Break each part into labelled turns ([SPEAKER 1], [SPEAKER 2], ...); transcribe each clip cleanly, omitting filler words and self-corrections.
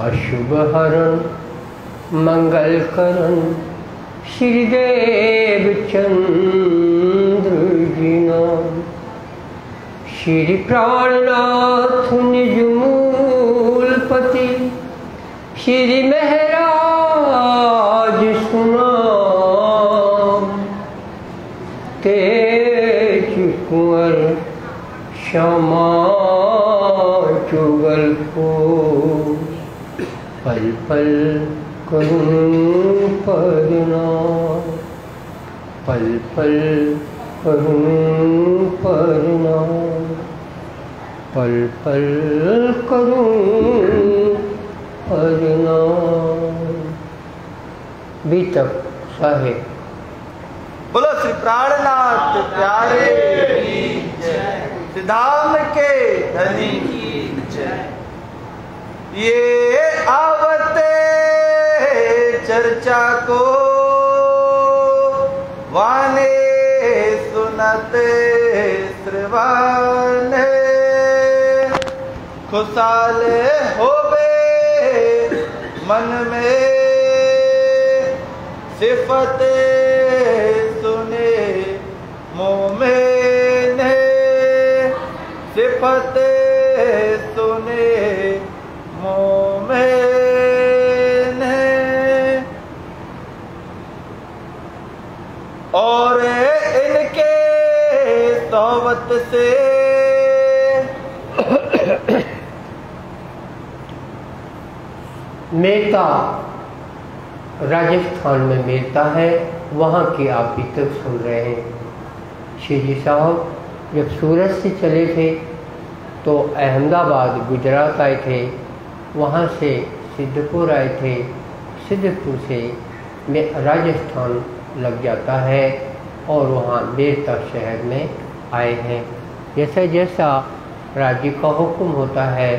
[SPEAKER 1] अशुभ हरण मंगल करण श्रीदेव चंद्र जी नाम। श्री प्राणनाथ निज मूलपति श्री महराज सुनाम। तेज कुंवर श्यामा जुगल को पल पल करूं प्रणाम। पल पल करूं प्रणाम। पल पल करूं प्रणाम। बीतक साहेब।
[SPEAKER 2] बोलो श्री प्राणनाथ प्यारे की जय, सिद्धाम के धनी की जय। ये आवते चर्चा को वाने सुनते श्रवाने, खुशाले होवे मन में सिफते सुने मुँह में ने, सिफते सुने मुँह में ने। और इनके तौबत से
[SPEAKER 1] मेहता राजस्थान में मेहता है, वहाँ की आप अभी तक सुन रहे हैं। श्री जी साहब जब सूरत से चले थे तो अहमदाबाद गुजरात आए थे, वहाँ से सिद्धपुर आए थे, सिद्धपुर से राजस्थान लग जाता है और वहाँ मेहता शहर में आए हैं। जैसा जैसा राज्य का हुक्म होता है,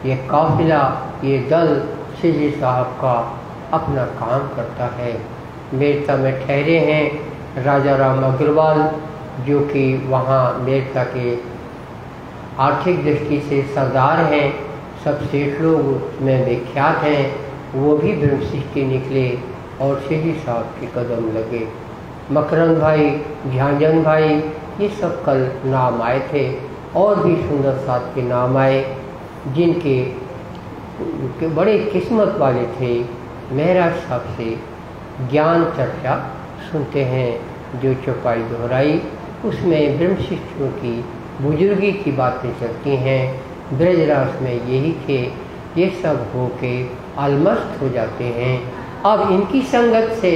[SPEAKER 1] ये काफिला, ये दल श्री साहब का अपना काम करता है। मेरता में ठहरे हैं राजा राम अग्रवाल, जो कि वहाँ मेरता के आर्थिक दृष्टि से सरदार हैं, सब सेठ लोग में विख्यात हैं। वो भी ब्रह्मशिष्ट के निकले और श्री साहब के कदम लगे। मकरंद भाई, ध्यानचंद भाई, ये सब कल नाम आए थे और भी सुंदर साहब के नाम आए, जिनके बड़े किस्मत वाले थे। महराज साहब से ज्ञान चर्चा सुनते हैं, जो चौपाई दोहराई उसमें ब्रह्मशिष्टों की बुजुर्गी की बातें चलती हैं। ब्रजराज में यही थे, ये सब होके अलमस्त हो जाते हैं। अब इनकी संगत से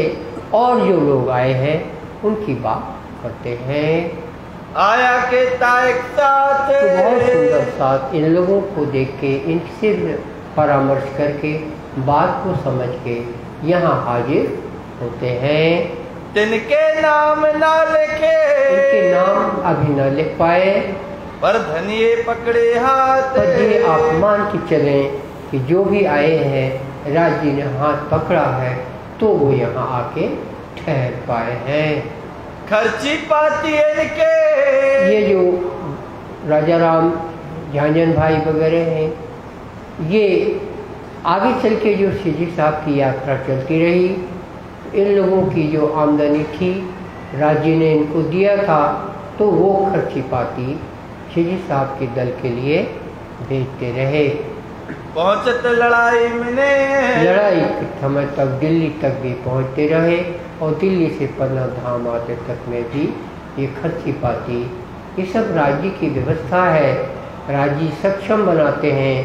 [SPEAKER 1] और जो लोग आए हैं उनकी बात करते हैं।
[SPEAKER 2] आया के ताक साथ,
[SPEAKER 1] तो बहुत सुंदर साथ इन लोगों को देख के, इनसे परामर्श करके, बात को समझ के यहाँ हाजिर होते हैं।
[SPEAKER 2] जिनके नाम ना लिखे,
[SPEAKER 1] इनके नाम अभी न लिख पाए,
[SPEAKER 2] पर धनिये पकड़े हाथ।
[SPEAKER 1] पर ये आप मान के चलें कि जो भी आए हैं राज जी ने हाथ पकड़ा है तो वो यहाँ आके ठहर पाए हैं।
[SPEAKER 2] खर्ची पाती इनके,
[SPEAKER 1] ये जो राजा राम, ध्यानचंद भाई वगैरह हैं, ये आगे चल के जो श्री साहब की यात्रा चलती रही, इन लोगों की जो आमदनी थी राज्य ने इनको दिया था, तो वो खर्ची पाती श्री साहब के दल के लिए भेजते रहे।
[SPEAKER 2] पहुंचत लड़ाई में,
[SPEAKER 1] लड़ाई के समय तक दिल्ली तक भी पहुंचते रहे और दिल्ली से पन्ना धाम आते तक में भी ये खर्ची पाती। ये सब राज्य की व्यवस्था है। राज्य सक्षम बनाते हैं,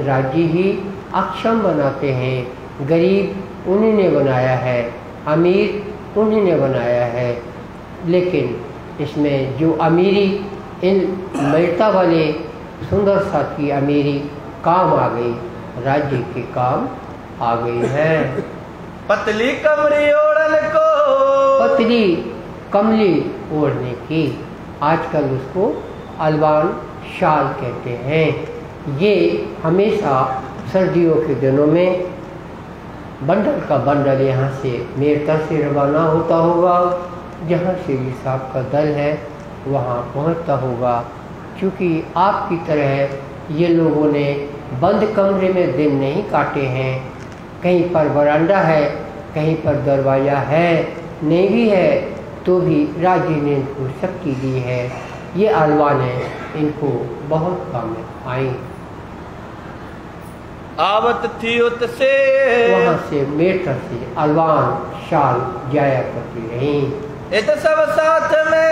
[SPEAKER 1] राज्य ही अक्षम बनाते हैं। गरीब उन्हीं ने बनाया है, अमीर उन्हीं ने बनाया है। लेकिन इसमें जो अमीरी, इन मेहता वाले सुंदर साथ की अमीरी काम आ गई, राज्य के काम आ गई है।
[SPEAKER 2] पतली कमरी ओढ़न को,
[SPEAKER 1] पतली कमली ओढ़ने की, आजकल उसको अलवान शाल कहते हैं। ये हमेशा सर्दियों के दिनों में बंडल का बंडल यहाँ से मेरता से रवाना होता होगा, जहाँ श्री साहब का दल है वहाँ पहुँचता होगा। क्योंकि आपकी तरह ये लोगों ने बंद कमरे में दिन नहीं काटे हैं। कहीं पर बरामदा है, कहीं पर दरवाज़ा है, नहीं भी है तो भी राजी ने इनको शक्ति दी है। ये अलवानें इनको बहुत काम में आई।
[SPEAKER 2] आवत थी उत से
[SPEAKER 1] वहाँ से मेटर से अलवान शाल जाया करती रही।
[SPEAKER 2] इत सब साथ में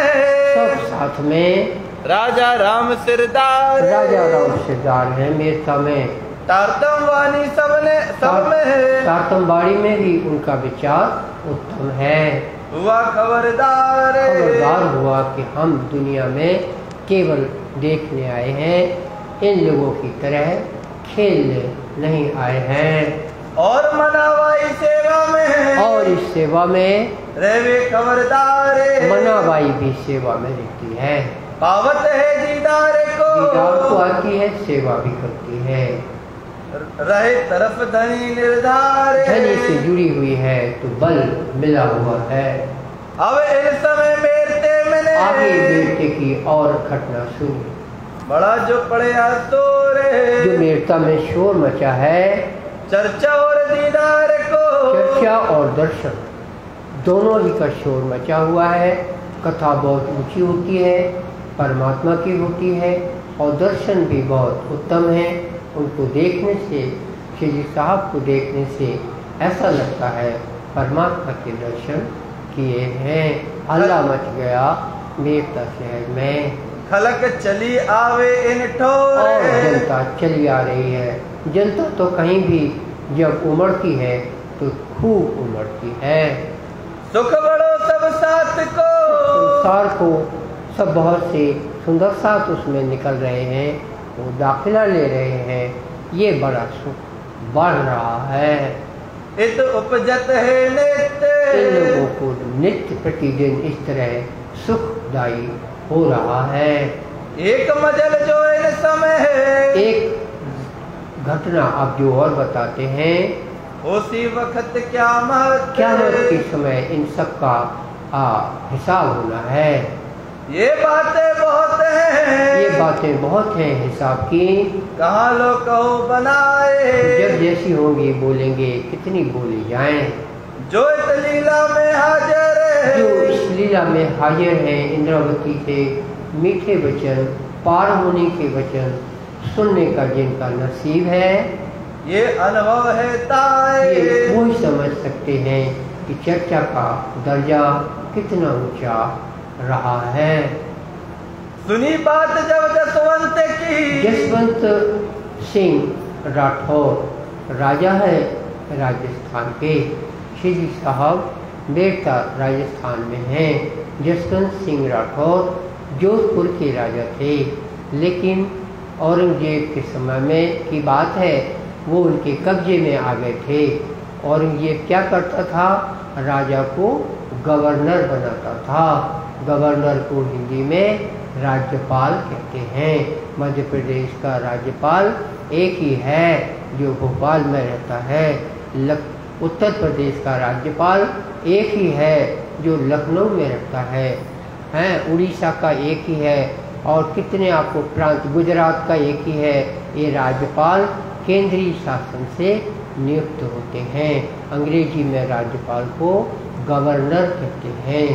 [SPEAKER 1] सब साथ में
[SPEAKER 2] राजा राम सिरदार
[SPEAKER 1] राजा राम सिरदार है मेरता में।
[SPEAKER 2] तारतम वाणी सबने सब में है।
[SPEAKER 1] तारतमवाड़ी में भी उनका विचार उत्तम है।
[SPEAKER 2] हुआ खबरदार
[SPEAKER 1] हुआ कि हम दुनिया में केवल देखने आए हैं, इन लोगों की तरह खेलने नहीं आए हैं।
[SPEAKER 2] और मनावाई सेवा में
[SPEAKER 1] और इस सेवा में
[SPEAKER 2] रेवे खबरदार
[SPEAKER 1] मनावाई भी सेवा में रहती है।
[SPEAKER 2] पावत है दीदार
[SPEAKER 1] को आती है, सेवा भी करती है।
[SPEAKER 2] रहे तरफ धनी निर्धार
[SPEAKER 1] धनी से जुड़ी हुई है तो बल मिला हुआ है।
[SPEAKER 2] अब इन समय मेरते मैंने
[SPEAKER 1] आगे बेटे की और घटना सुनी।
[SPEAKER 2] बड़ा जो पड़े तो रे
[SPEAKER 1] जो मेरता में शोर मचा है,
[SPEAKER 2] चर्चा और दीदार को
[SPEAKER 1] चर्चा और दर्शन दोनों ही का शोर मचा हुआ है। कथा बहुत ऊंची होती है, परमात्मा की होती है और दर्शन भी बहुत उत्तम है। उनको देखने से, श्री साहब को देखने से ऐसा लगता है परमात्मा के दर्शन किए हैं। अल्लाह मच गया मेरता शहर में।
[SPEAKER 2] खलक चली आवे इन ठोर
[SPEAKER 1] और जनता चली आ रही है। जनता तो कहीं भी जब उमड़ती है तो खूब उमड़ती है।
[SPEAKER 2] सुख बड़ो सब साथ को
[SPEAKER 1] संसार को सब बहुत से सुंदर साथ उसमें निकल रहे हैं, वो दाखिला ले रहे हैं। ये बड़ा सुख बढ़ रहा है।
[SPEAKER 2] इत उपजत है नित्य
[SPEAKER 1] इन लोगों को नित्य प्रतिदिन इस तरह सुखदायी हो रहा है।
[SPEAKER 2] एक मजल जो इन समय है
[SPEAKER 1] एक घटना आप जो और बताते हैं,
[SPEAKER 2] उसी वक्त क्या मत
[SPEAKER 1] के समय इन सब का हिसाब होना है।
[SPEAKER 2] ये बातें बहुत हैं,
[SPEAKER 1] ये बातें बहुत हैं हिसाब की।
[SPEAKER 2] कहाँ लो कहो बनाए
[SPEAKER 1] जब जैसी होंगी बोलेंगे, कितनी बोली जाएं।
[SPEAKER 2] जो इस लीला में हाजिर है,
[SPEAKER 1] जो इस लीला में हाजिर है, इंद्रावती से मीठे वचन, पार होने के वचन सुनने का जिनका नसीब है,
[SPEAKER 2] ये अनुभव है ताए।
[SPEAKER 1] ये वो ही समझ सकते हैं कि चर्चा का दर्जा कितना ऊंचा रहा है।
[SPEAKER 2] सुनी बात जब जसवंत की,
[SPEAKER 1] जसवंत सिंह राठौर राजा है राजस्थान के। श्री साहब मेरता राजस्थान में हैं। जसवंत सिंह राठौर जोधपुर के राजा थे, लेकिन औरंगजेब के समय में की बात है, वो उनके कब्जे में आ गए थे। औरंगजेब क्या करता था, राजा को गवर्नर बनाता था। गवर्नर को हिंदी में राज्यपाल कहते हैं। मध्य प्रदेश का राज्यपाल एक ही है जो भोपाल में रहता है। उत्तर प्रदेश का राज्यपाल एक ही है जो लखनऊ में रहता है। उड़ीसा का एक ही है और कितने आपको प्रांत, गुजरात का एक ही है। ये राज्यपाल केंद्रीय शासन से नियुक्त होते हैं। अंग्रेजी में राज्यपाल को गवर्नर कहते हैं।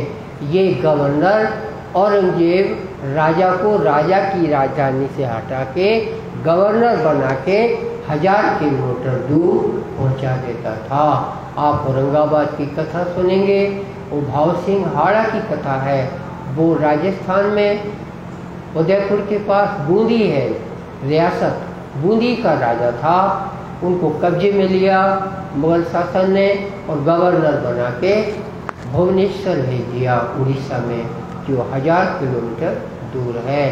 [SPEAKER 1] ये गवर्नर औरंगजेब राजा को राजा की राजधानी से हटा के गवर्नर बना के 1000 किलोमीटर दूर पहुंचा देता था। आप औरंगाबाद की कथा सुनेंगे, वो भाव सिंह हाड़ा की कथा है। वो राजस्थान में उदयपुर के पास बूंदी है, रियासत बूंदी का राजा था। उनको कब्जे में लिया मुगल शासन ने और गवर्नर बना के भुवनेश्वर भेज दिया, उड़ीसा में, जो 1000 किलोमीटर दूर है।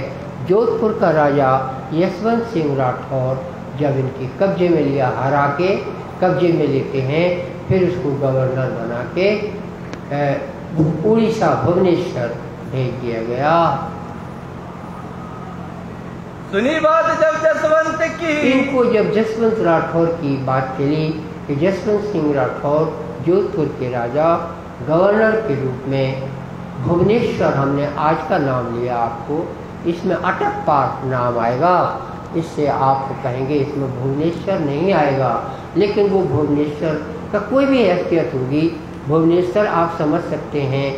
[SPEAKER 1] जोधपुर का राजा यशवंत सिंह राठौर जब इनके कब्जे में लिया, हरा के कब्जे में लेते हैं, फिर उसको गवर्नर बना के उड़ीसा भुवनेश्वर भेज दिया गया।
[SPEAKER 2] सुनी बात जब जसवंत की,
[SPEAKER 1] इनको जब जसवंत राठौर की बात चली कि जसवंत सिंह राठौर जोधपुर के राजा गवर्नर के रूप में भुवनेश्वर, हमने आज का नाम लिया आपको, इसमें अटक पार नाम आएगा। इससे आप कहेंगे इसमें भुवनेश्वर नहीं आएगा, लेकिन वो भुवनेश्वर का कोई भी हैसियत होगी। भुवनेश्वर आप समझ सकते हैं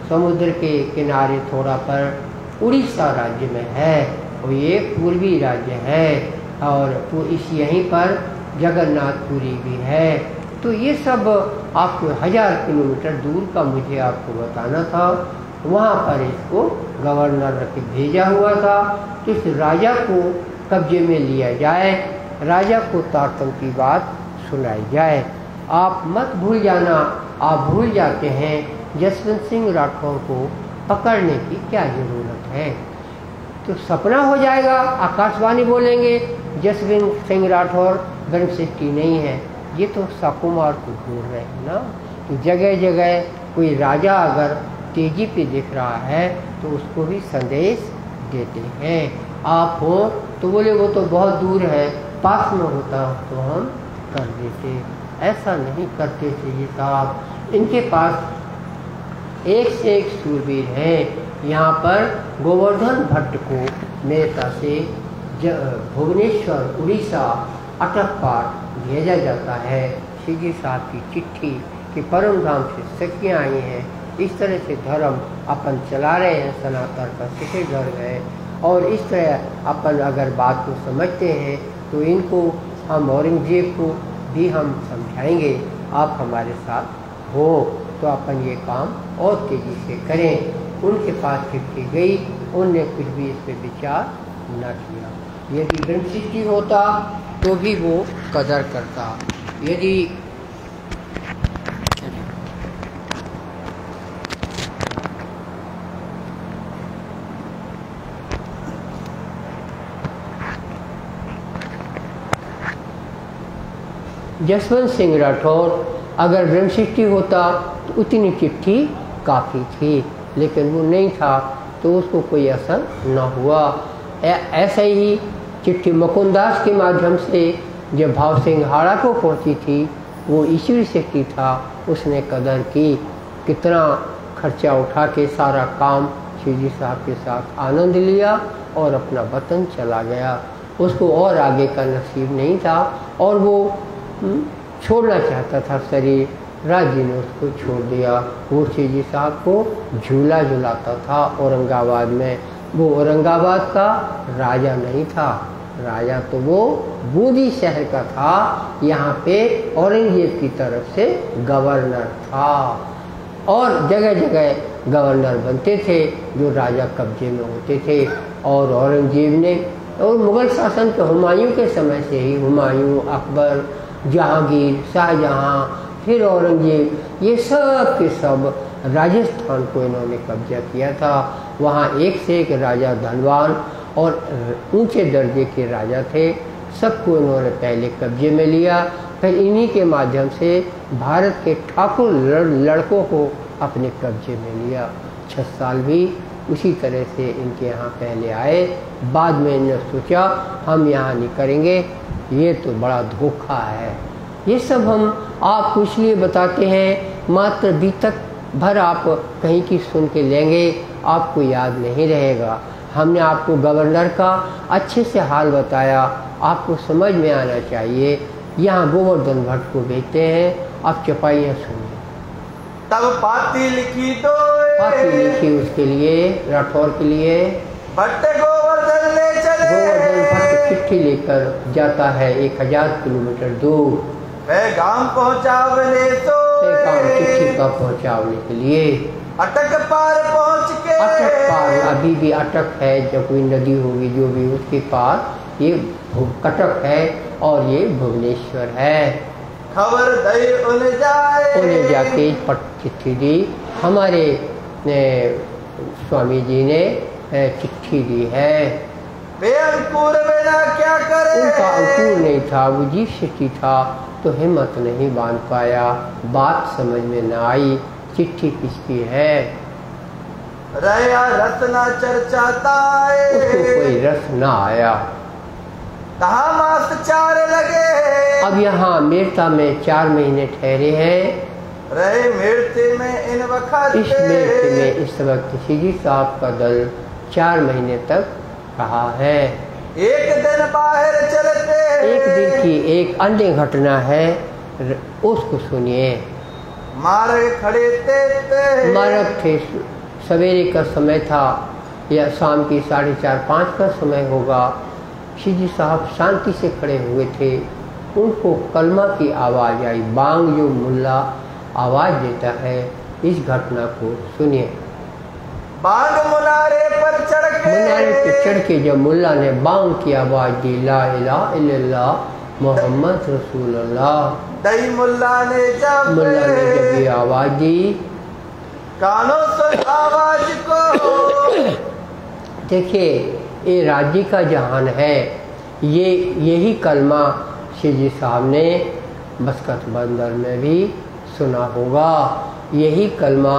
[SPEAKER 1] समुद्र के किनारे थोड़ा पर उड़ीसा राज्य में है, और ये पूर्वी राज्य है, और वो इस यहीं पर जगन्नाथपुरी भी है। तो ये सब आपको 1000 किलोमीटर दूर का मुझे आपको बताना था। वहाँ पर इसको गवर्नर रख भेजा हुआ था, तो इस राजा को कब्जे में लिया जाए, राजा को तारतम की बात सुनाई जाए। आप मत भूल जाना, आप भूल जाते हैं जसवंत सिंह राठौर को पकड़ने की क्या ज़रूरत है, तो सपना हो जाएगा। आकाशवाणी बोलेंगे जसवंत सिंह राठौर ब्रह्मशिष्टि नहीं है, ये तो सकुमार को ढूंढ रहे हैं ना। तो जगह जगह कोई राजा अगर तेजी पे दिख रहा है तो उसको भी संदेश देते हैं। आप हो तो बोले वो तो बहुत दूर है, पास में होता तो हम कर देते, ऐसा नहीं करते थे ये साहब। इनके पास एक से एक सूरवीर हैं। यहाँ पर गोवर्धन भट्ट को मेहता से भुवनेश्वर उड़ीसा अटक पार भेजा जाता है। सीधी साहब की चिट्ठी कि परम धाम से सखियाँ आई हैं, इस तरह से धर्म अपन चला रहे हैं, सनातन का शिखर धर्म है, और इस तरह अपन अगर बात को समझते हैं तो इनको हम औरंगजेब को भी हम समझाएंगे, आप हमारे साथ हो तो अपन ये काम और तेज़ी से करें। उनके पास चिट्ठी गई, उनने कुछ भी इस पर विचार न किया। यदि ब्रह्मशिष्टि होता तो भी वो कदर करता। यदि जसवंत सिंह राठौर अगर ब्रह्मशिष्टि होता तो उतनी चिट्ठी काफ़ी थी, लेकिन वो नहीं था तो उसको कोई असर न हुआ। ऐसे ही चिट्ठी मुकुंदास के माध्यम से जब भाव सिंघाड़ा को पहुंची थी, वो ईश्वरी शक्ति था, उसने कदर की, कितना खर्चा उठा के सारा काम शिवजी साहब के साथ आनंद लिया और अपना वतन चला गया। उसको और आगे का नसीब नहीं था और वो छोड़ना चाहता था शरीर, राज्य ने उसको छोड़ दिया। वो शिवजी साहब को झूला झुलाता था औरंगाबाद में। वो औरंगाबाद का राजा नहीं था, राजा तो वो बूंदी शहर का था, यहाँ पे औरंगजेब की तरफ से गवर्नर था, और जगह जगह गवर्नर बनते थे जो राजा कब्जे में होते थे। और औरंगजेब ने, और मुग़ल शासन के हुमायूं के समय से ही, हुमायूं, अकबर, जहांगीर, शाहजहां, फिर औरंगजेब, ये सब के सब राजस्थान को इन्होंने कब्जा किया था। वहाँ एक से एक राजा धनवान और ऊंचे दर्जे के राजा थे, सबको इन्होंने पहले कब्जे में लिया। फिर इन्हीं के माध्यम से भारत के ठाकुर लड़कों को अपने कब्जे में लिया। 6 साल भी उसी तरह से इनके यहाँ पहले आए, बाद में इन्होंने सोचा हम यहाँ नहीं करेंगे, ये तो बड़ा धोखा है। ये सब हम आपको इसलिए बताते हैं, मात्र बीतक भर आप कहीं की सुन के लेंगे, आपको याद नहीं रहेगा। हमने आपको गवर्नर का अच्छे से हाल बताया, आपको समझ में आना चाहिए। यहाँ गोवर्धन भट्ट को भेजते हैं, आप चपाइयाँ सुनिए।
[SPEAKER 2] तब पाती लिखी तो
[SPEAKER 1] पाती लिखी उसके लिए, राठौर के लिए।
[SPEAKER 2] भट्ट गोवर्धन ले चले,
[SPEAKER 1] गोवर्धन भट्ट चिट्ठी लेकर जाता है 1000 किलोमीटर दूर,
[SPEAKER 2] पैगाम पहुँचावने तो
[SPEAKER 1] पैगाम चिट्ठी का पहुँचाने के लिए।
[SPEAKER 2] अटक पार पहुँच के,
[SPEAKER 1] अटक पार अभी भी अटक है, जब कोई नदी होगी जो भी उसके पार ये कटक है और ये भुवनेश्वर है।
[SPEAKER 2] खबर दई उन्हें
[SPEAKER 1] जाके पट चिट्ठी दी, हमारे स्वामी जी ने चिट्ठी दी है।
[SPEAKER 2] बेअंकुर बिना क्या करे,
[SPEAKER 1] उनका अंकुर नहीं था, वो जीव सृष्टि था, तो हिम्मत नहीं बांध पाया, बात समझ में न आई चिट्ठी किसकी है।
[SPEAKER 2] रया रत्ना चर्चाता,
[SPEAKER 1] उसको कोई रस न आया।
[SPEAKER 2] कहा मास 4 लगे,
[SPEAKER 1] अब यहाँ मेरता में 4 महीने ठहरे हैं।
[SPEAKER 2] रहे मेरते में इन वक्त,
[SPEAKER 1] इस मेरते में इस वक्त शिवजी साहब का दल 4 महीने तक रहा है।
[SPEAKER 2] एक दिन बाहर चलते,
[SPEAKER 1] एक दिन की एक अन्य घटना है, उसको सुनिए।
[SPEAKER 2] मार्ग खड़े थे,
[SPEAKER 1] मार्ग थे, सवेरे का समय था या शाम की 4:30-5 का समय होगा। श्री जी साहब शांति से खड़े हुए थे, उनको कलमा की आवाज़ आई। बांग जो मुल्ला आवाज़ देता है, इस घटना को सुनिए।
[SPEAKER 2] बांग मुनारे पर चढ़ के,
[SPEAKER 1] मुनारे पर चढ़ के जब मुल्ला ने बांग की आवाज़ दी, ला इलाहा इल्लल्लाह मोहम्मद रसूलुल्लाह,
[SPEAKER 2] दई मुल्ला ने जब
[SPEAKER 1] ये आवाज़ दी,
[SPEAKER 2] कानों से आवाज को।
[SPEAKER 1] देखिए, ये राज्य का जहान है। यही कलमा श्री जी साहब ने मस्कत बंदर में भी सुना होगा। यही कलमा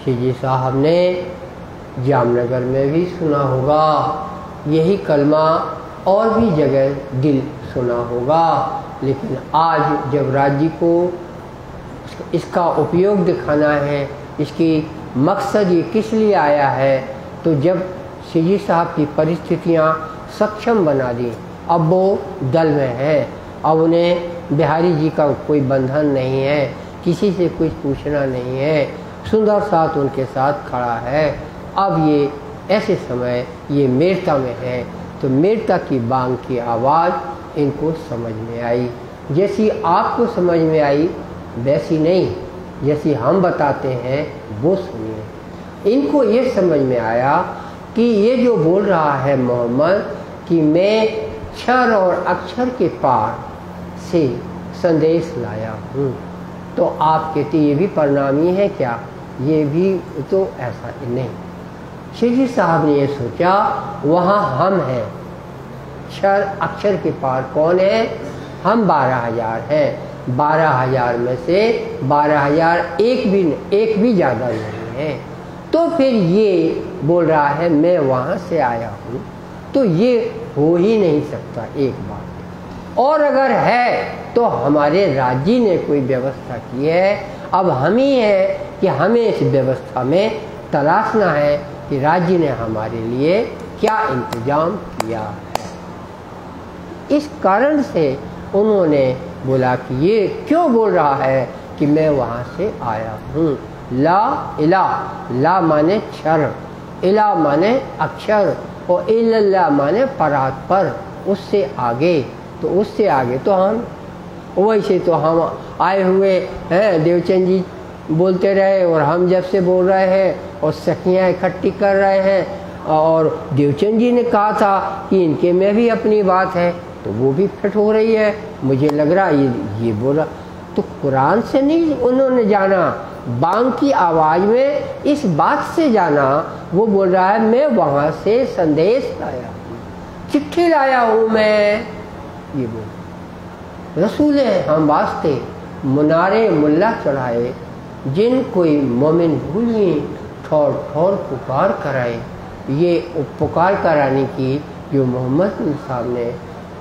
[SPEAKER 1] श्री जी साहब ने जामनगर में भी सुना होगा। यही कलमा और भी जगह दिल सुना होगा। लेकिन आज जब राज्य को इसका उपयोग दिखाना है, इसकी मकसद ये किस लिए आया है, तो जब श्री जी साहब की परिस्थितियाँ सक्षम बना दी, अब वो दल में है, अब उन्हें बिहारी जी का कोई बंधन नहीं है, किसी से कुछ पूछना नहीं है, सुंदर साथ उनके साथ खड़ा है। अब ये ऐसे समय ये मेरता में है, तो मेरता की बांग की आवाज़ इनको समझ में आई। जैसी आपको समझ में आई वैसी नहीं, जैसी हम बताते हैं वो सुनिए। इनको ये समझ में आया कि ये जो बोल रहा है मोहम्मद कि मैं क्षर और अक्षर के पार से संदेश लाया हूँ, तो आप कहते ये भी परिणामी है क्या? ये भी तो ऐसा ही नहीं। श्री जी साहब ने ये सोचा वहाँ हम हैं, क्षर अक्षर के पार कौन है? हम 12,000 हैं। 12,000 में से 12,000 एक भी ज़्यादा नहीं है। तो फिर ये बोल रहा है मैं वहाँ से आया हूँ, तो ये हो ही नहीं सकता एक बात। और अगर है तो हमारे राज्य ने कोई व्यवस्था की है। अब हम ही हैं कि हमें इस व्यवस्था में तलाशना है कि राज्य ने हमारे लिए क्या इंतजाम किया है। इस कारण से उन्होंने बोला कि ये क्यों बोल रहा है कि मैं वहाँ से आया हूँ। ला इला, ला माने क्षर, इला माने अक्षर, और इल्लल्लाह माने परात पर, उससे आगे। तो उससे आगे तो हम वैसे तो हम आए हुए हैं, देवचंद जी बोलते रहे और हम जब से बोल रहे हैं और सखियाँ इकट्ठी कर रहे हैं, और देवचंद जी ने कहा था कि इनके में भी अपनी बात है, तो वो भी फिट हो रही है। मुझे लग रहा ये बोला तो कुरान से नहीं उन्होंने जाना, बांग की आवाज़ में इस बात से जाना। वो बोल रहा है मैं वहाँ से संदेश लाया हूँ, चिट्ठी लाया हूँ मैं, ये बोल रसूल है हम वास्ते मुनारे मुल्ला चढ़ाए, जिन कोई मोमिन भूलिए ठौर ठौर पुकार कराए। ये पुकार कराने की जो मोहम्मद साहब ने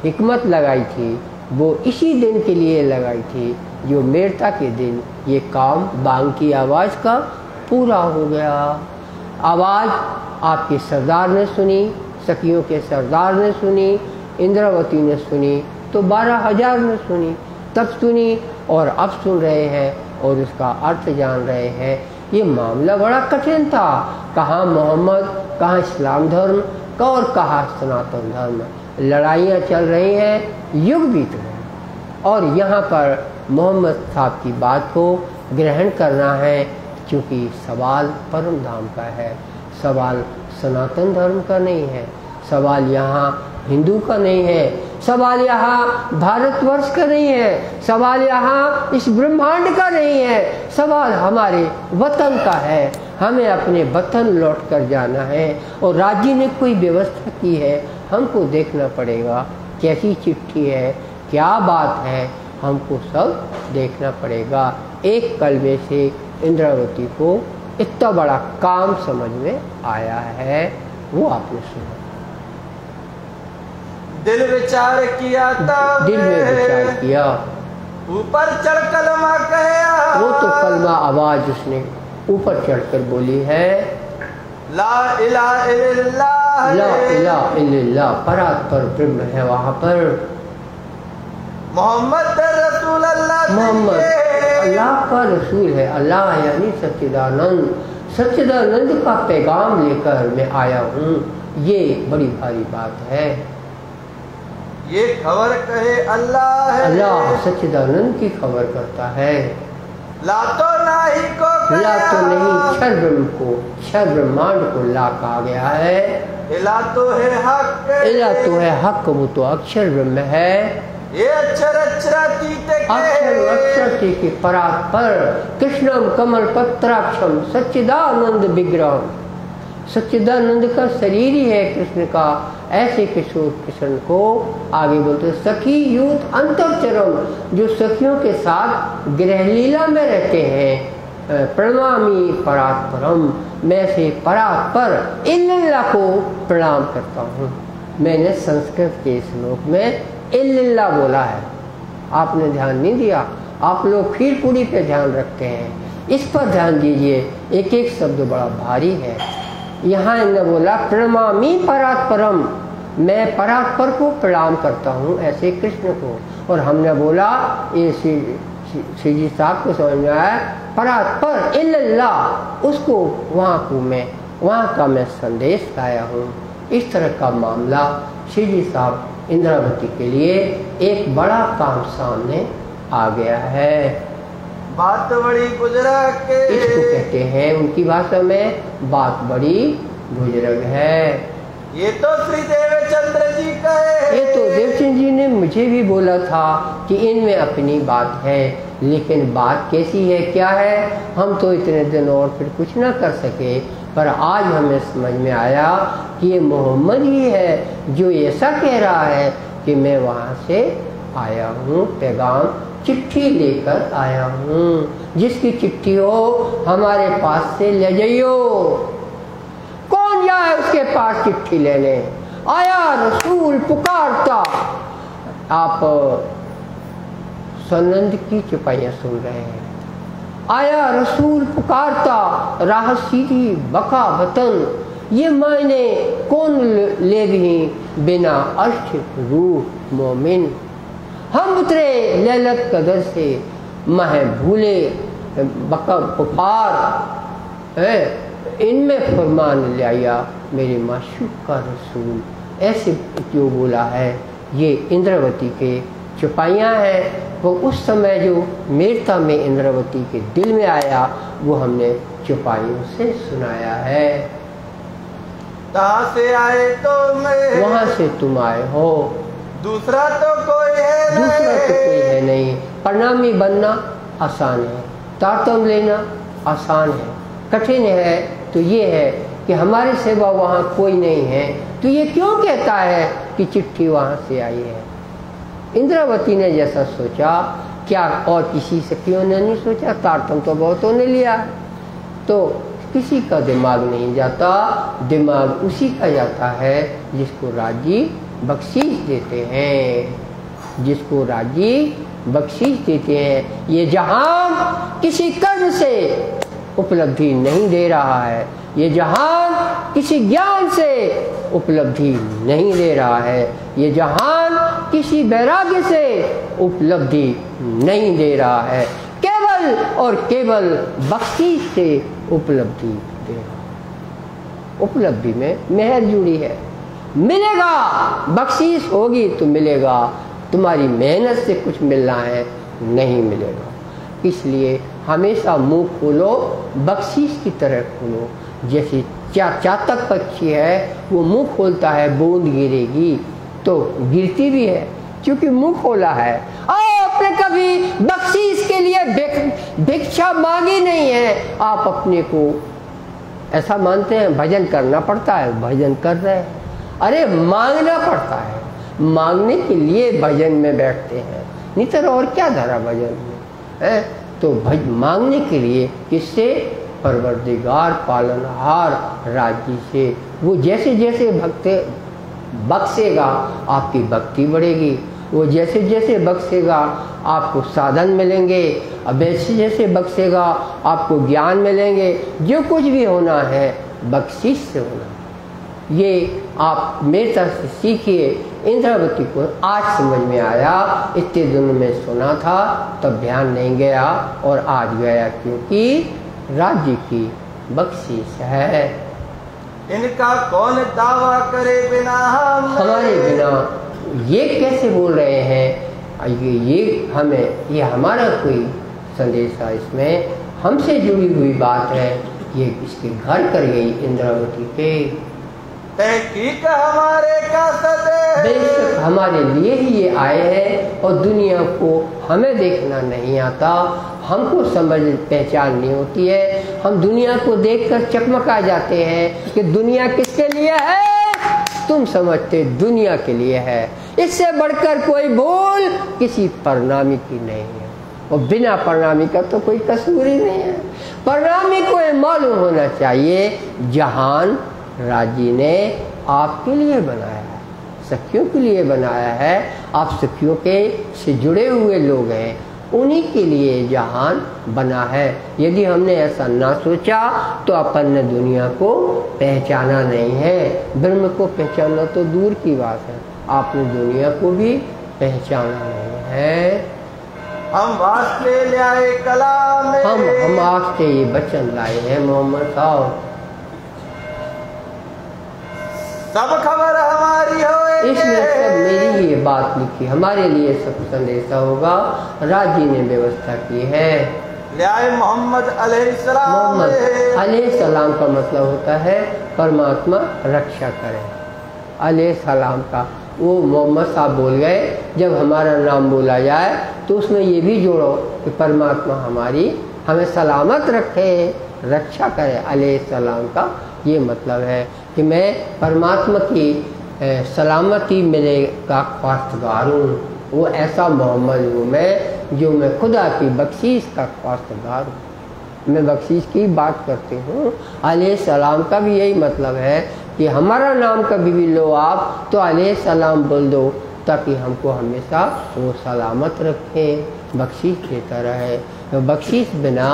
[SPEAKER 1] हिकमत लगाई थी, वो इसी दिन के लिए लगाई थी जो मेरता के दिन ये काम बांग की आवाज़ का पूरा हो गया। आवाज़ आपके सरदार ने सुनी, सखियों के सरदार ने सुनी, इंद्रावती ने सुनी, तो 12,000 ने सुनी, तब सुनी और अब सुन रहे हैं और उसका अर्थ जान रहे हैं। ये मामला बड़ा कठिन था, कहाँ मोहम्मद, कहाँ इस्लाम धर्म का और कहाँ सनातन धर्म। लड़ाइयाँ चल रही हैं, युग बीत रहे हैं, और यहाँ पर मोहम्मद साहब की बात को ग्रहण करना है, क्योंकि सवाल परम धाम का है, सवाल सनातन धर्म का नहीं है, सवाल यहाँ हिंदू का नहीं है, सवाल यहाँ भारतवर्ष का नहीं है, सवाल यहाँ इस ब्रह्मांड का नहीं है, सवाल हमारे वतन का है। हमें अपने वतन लौट कर जाना है, और राज्य ने कोई व्यवस्था की है, हमको देखना पड़ेगा कैसी चिट्ठी है, क्या बात है, हमको सब देखना पड़ेगा। एक कलमे से इंद्रावती को इतना बड़ा काम समझ में आया है, वो आपने सुना।
[SPEAKER 2] दिल विचार किया तब,
[SPEAKER 1] दिल में विचार किया,
[SPEAKER 2] ऊपर चढ़ कलमा कहा,
[SPEAKER 1] वो तो कलमा आवाज उसने ऊपर चढ़कर बोली है,
[SPEAKER 2] ला इलाहा इल्लल्लाह
[SPEAKER 1] ला इलाहा इल्लल्लाह परात्पर ब्रह्म है वहाँ पर।
[SPEAKER 2] मोहम्मद रसूल अल्लाह
[SPEAKER 1] मोहम्मद अल्लाह का रसूल है। अल्लाह यानी सच्चिदानंद, सच्चिदानंद का पैगाम लेकर मैं आया हूँ। ये बड़ी भारी बात है।
[SPEAKER 2] ये खबर कहे अल्लाह है,
[SPEAKER 1] अल्लाह सच्चिदानंद की खबर करता है।
[SPEAKER 2] ला तो नहीं को
[SPEAKER 1] ला तो नहीं, क्षर ब्रह्म को, क्षर ब्रह्मांड को ला कहा गया है।
[SPEAKER 2] इला तो है हक,
[SPEAKER 1] इला तो है हक, वो तो अक्षर ब्रह्म है।
[SPEAKER 2] ये अक्षर अक्षरातीत
[SPEAKER 1] अक्षर अक्षर के परात्पर कृष्णम कमल पत्राक्षम सच्चिदानंद विग्रहम। सच्चिदानंद का शरीर ही है कृष्ण का। ऐसे किशोर कृष्ण को आगे बोलते सखी यूथ अंतरचरम, जो सखियों के साथ गृहलीला में रहते हैं। प्रणमामि परात्परम, मैं से परात्पर इल्लल्लाह को प्रणाम करता हूँ। मैंने संस्कृत के श्लोक में इल्लल्लाह बोला है, आपने ध्यान नहीं दिया। आप लोग खीर पूरी पे ध्यान रखते हैं, इस पर ध्यान दीजिए। एक एक शब्द बड़ा भारी है। यहाँ इन्होंने बोला प्रणमामि परात्परम, मैं परात्पर को प्रणाम करता हूँ, ऐसे कृष्ण को। और हमने बोला ये श्री जी साहब को समझ में आया, परात्पर इल्लल्लाह, उसको वहाँ का मैं संदेश लाया हूँ। इस तरह का मामला श्री जी साहब इंद्रावती के लिए एक बड़ा काम सामने आ गया है।
[SPEAKER 2] बात बड़ी गुजराग के,
[SPEAKER 1] इसको कहते हैं उनकी भाषा में बात बड़ी बुजुर्ग है।
[SPEAKER 2] ये तो श्री देवचंद्र जी का है।
[SPEAKER 1] ये तो देवचंद्र जी ने मुझे भी बोला था कि इनमें अपनी बात है, लेकिन बात कैसी है क्या है हम तो इतने दिन और फिर कुछ ना कर सके। पर आज हमें समझ में आया कि ये मोहम्मद ही है जो ऐसा कह रहा है कि मैं वहाँ से आया हूँ, पैगाम चिट्ठी लेकर आया हूँ। जिसकी चिट्ठी हो हमारे पास से ले जाइयो। कौन जाए उसके पास चिट्ठी लेने? आया रसूल पुकारता। आप सनंद की चुपाइयाँ सुन रहे हैं। आया रसूल पुकारता, राह सीधी बका वतन, ये मायने कौन ले भी बिना अर्श रूह मोमिन। हम उतरे लैलत कदर से मह भूले बका पुकार है, इनमें फरमान ले आया मेरे माशूक का रसूल। ऐसे जो बोला है ये इंद्रावती के चुपाइयाँ हैं। वो उस समय जो मीरता में इंद्रावती के दिल में आया वो हमने चुपाइयों से सुनाया है।
[SPEAKER 2] कहाँ से आए तो मैं,
[SPEAKER 1] वहाँ से तुम आए हो,
[SPEAKER 2] दूसरा तो कोई है नहीं।
[SPEAKER 1] दूसरा तो कोई है नहीं। प्रणामी बनना आसान है, तारतम लेना आसान है। कठिन है तो ये है कि हमारे सिवा वहाँ कोई नहीं है, तो ये क्यों कहता है कि चिट्ठी वहाँ से आई है? इंद्रावती ने जैसा सोचा, क्या और किसी सखियों ने नहीं सोचा? तारतम तो बहुतों ने लिया, तो किसी का दिमाग नहीं जाता। दिमाग उसी का जाता है जिसको राजी बख्शीश देते हैं, जिसको राजी बख्शीश देते हैं। ये जहान किसी कर्म से उपलब्धि नहीं दे रहा है, ये जहान किसी ज्ञान से उपलब्धि नहीं दे रहा है, ये जहान किसी वैराग्य से उपलब्धि नहीं दे रहा है, केवल और केवल बख्शीश से उपलब्धि दे रहा है। उपलब्धि में मेहर जुड़ी है। मिलेगा, बख्शीश होगी तो मिलेगा, तुम्हारी मेहनत से कुछ मिलना है नहीं मिलेगा। इसलिए हमेशा मुंह खोलो, बख्शीश की तरह खोलो। जैसे चातक पक्षी है, वो मुंह खोलता है, बूंद गिरेगी तो गिरती भी है क्योंकि मुंह खोला है। आपने कभी बख्शीश के लिए भिक्षा मांगी नहीं है। आप अपने को ऐसा मानते हैं भजन करना पड़ता है, भजन कर रहे हैं। अरे मांगना पड़ता है, मांगने के लिए भजन में बैठते हैं, नहीं तो और क्या धरा भजन में है? तो मांगने के लिए किससे? परवरदिगार पालनहार राज्य से। वो जैसे जैसे बख्शेगा आपकी भक्ति बढ़ेगी, वो जैसे जैसे बख्शेगा आपको साधन मिलेंगे, अब जैसे जैसे बख्शेगा आपको ज्ञान मिलेंगे। जो कुछ भी होना है बख्शिश से होना। ये आप मेरे तरफ से सीखिए। इंद्रावती को आज समझ में आया, इतने दिनों में सुना था तब ध्यान नहीं गया और आज गया, क्योंकि राज्य की बख्शिश है।
[SPEAKER 2] इनका कौन दावा करे बिना
[SPEAKER 1] हमारे बिना। ये कैसे बोल रहे हैं? ये हमें, ये हमारा कोई संदेश है, इसमें हमसे जुड़ी हुई बात है। ये इसके घर कर गई इंद्रावती के।
[SPEAKER 2] तहकीक हमारे का सदे,
[SPEAKER 1] बेशक हमारे लिए ही ये आए हैं और दुनिया को हमें देखना नहीं आता, हमको समझ पहचान नहीं होती है। हम दुनिया को देखकर चकमका जाते हैं कि दुनिया किसके लिए है। तुम समझते दुनिया के लिए है। इससे बढ़कर कोई भूल किसी परिणामी की नहीं है, और बिना परिणामी का तो कोई कसूर ही नहीं है। परिणामी को मालूम होना चाहिए जहान राजी ने आपके लिए बनाया है, सखियों के लिए बनाया है। आप सखियों के से जुड़े हुए लोग हैं, उन्हीं के लिए जहान बना है। यदि हमने ऐसा ना सोचा तो अपन ने दुनिया को पहचाना नहीं है। ब्रह्म को पहचानना तो दूर की बात है, आपने दुनिया को भी पहचाना नहीं है।
[SPEAKER 2] हम वास्ते ले आए कलाम में,
[SPEAKER 1] हम वास्ते ये वचन लाए हैं मोहम्मद साहब।
[SPEAKER 2] सब खबर हमारी हो,
[SPEAKER 1] इसमें सब मेरी ये बात लिखी, हमारे लिए सब संदेशा होगा। राजी ने व्यवस्था की है।
[SPEAKER 2] ले आए मोहम्मद अलैहिस्सलाम।
[SPEAKER 1] मोहम्मद अलैहिस्सलाम का मतलब होता है परमात्मा रक्षा करे। अलैहिस्सलाम का वो मोहम्मद साहब बोल गए, जब हमारा नाम बोला जाए तो उसमें ये भी जोड़ो कि परमात्मा हमें सलामत रखे, रक्षा करे। अलैहिस्सलाम का ये मतलब है कि मैं परमात्मा की सलामती मेरे का ख्वास्तगार हूँ। वो ऐसा मोहम्मद हूँ मैं, जो मैं खुदा की बख्शीश का ख्वास्तगार हूँ। मैं बख्शीश की बात करती हूँ। अलैहिस्सलाम का भी यही मतलब है कि हमारा नाम कभी भी लो आप तो अलैहिस्सलाम बोल दो, ताकि हमको हमेशा वो सलामत रखे, बख्शीश देता रहे। तो बख्शीश बिना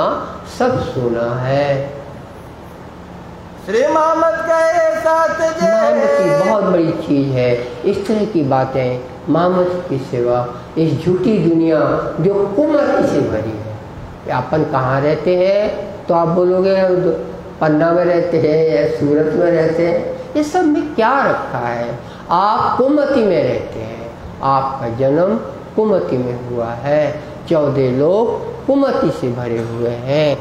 [SPEAKER 1] सब सुना है।
[SPEAKER 2] श्री मोहम्मद के साथ
[SPEAKER 1] मोहम्मद की बहुत बड़ी चीज़ है। इस तरह की बातें मोहम्मद की सिवा इस झूठी दुनिया जो कुमत से भरी है। अपन कहाँ रहते हैं तो आप बोलोगे पन्ना में रहते हैं या सूरत में रहते हैं। इस सब में क्या रखा है? आप कुमती में रहते हैं, आपका जन्म कुमती में हुआ है। 14 लोग कुमती से भरे हुए हैं।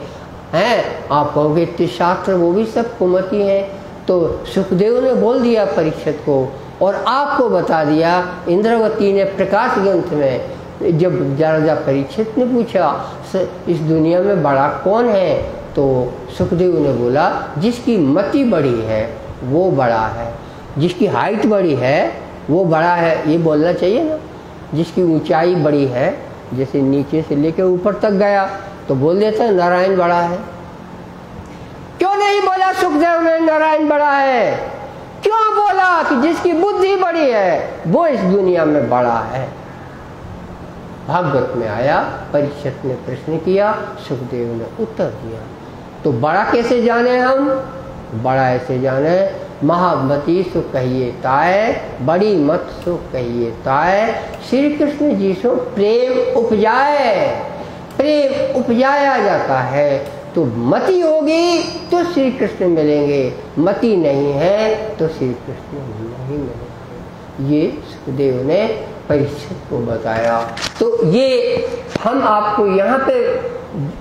[SPEAKER 1] आप कहोगे इतने शास्त्र वो भी सब कुमती हैं। तो सुखदेव ने बोल दिया परीक्षित को, और आपको बता दिया इंद्रावती ने प्रकाश ग्रंथ में। जब राजा परीक्षित ने पूछा इस दुनिया में बड़ा कौन है, तो सुखदेव ने बोला जिसकी मति बड़ी है वो बड़ा है, जिसकी हाइट बड़ी है वो बड़ा है। ये बोलना चाहिए ना। जिसकी ऊंचाई बड़ी है, जैसे नीचे से लेकर ऊपर तक गया, तो बोल देता है नारायण बड़ा है। क्यों नहीं बोला सुखदेव ने नारायण बड़ा है? क्यों बोला कि जिसकी बुद्धि बड़ी है वो इस दुनिया में बड़ा है। भागवत में आया, परीक्षित ने प्रश्न किया, सुखदेव ने उत्तर दिया। तो बड़ा कैसे जाने हम? बड़ा ऐसे जाने, महामती सो कहिए ताय, बड़ी मत सो कहिए ताय। श्री कृष्ण जी सो प्रेम उपजाए, प्रेम उपजाया जाता है। तो मति होगी तो श्री कृष्ण मिलेंगे, मति नहीं है तो श्री कृष्ण नहीं मिलेंगे। ये सुखदेव ने परीक्षित को बताया। तो ये हम आपको यहाँ पे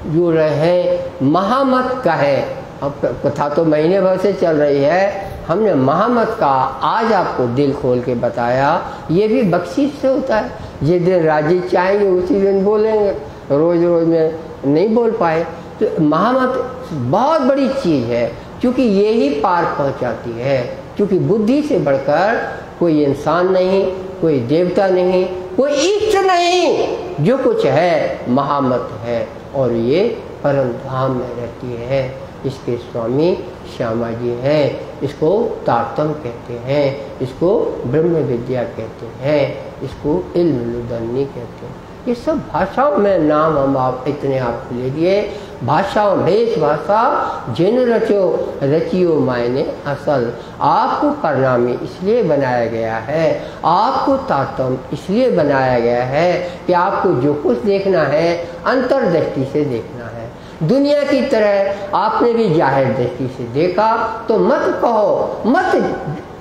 [SPEAKER 1] जोड़ रहे हैं। महामत का है, अब कथा तो महीने भर से चल रही है, हमने महामत का आज आपको दिल खोल के बताया। ये भी बख्शीश से होता है। जिस दिन राजी चाहेंगे उसी दिन बोलेंगे, रोज रोज में नहीं बोल पाए। तो महामत बहुत बड़ी चीज़ है, क्योंकि ये ही पार पहुंचाती है। क्योंकि बुद्धि से बढ़कर कोई इंसान नहीं, कोई देवता नहीं, कोई इष्ट नहीं। जो कुछ है महामत है, और ये परम धाम में रहती है। इसके स्वामी श्यामा जी हैं। इसको तारतम कहते हैं, इसको ब्रह्म विद्या कहते हैं, इसको इल्म लुदन्नी कहते हैं। ये सब भाषाओं में नाम हम आप इतने आपको ले लिए। भाषाओं भेष भाषा जिन रचो रचियो मायने असल। आपको परिणामी इसलिए बनाया गया है, आपको तातम इसलिए बनाया गया है कि आपको जो कुछ देखना है अंतर्दृष्टि से देखना है। दुनिया की तरह आपने भी जाहिर दृष्टि से देखा, तो मत कहो, मत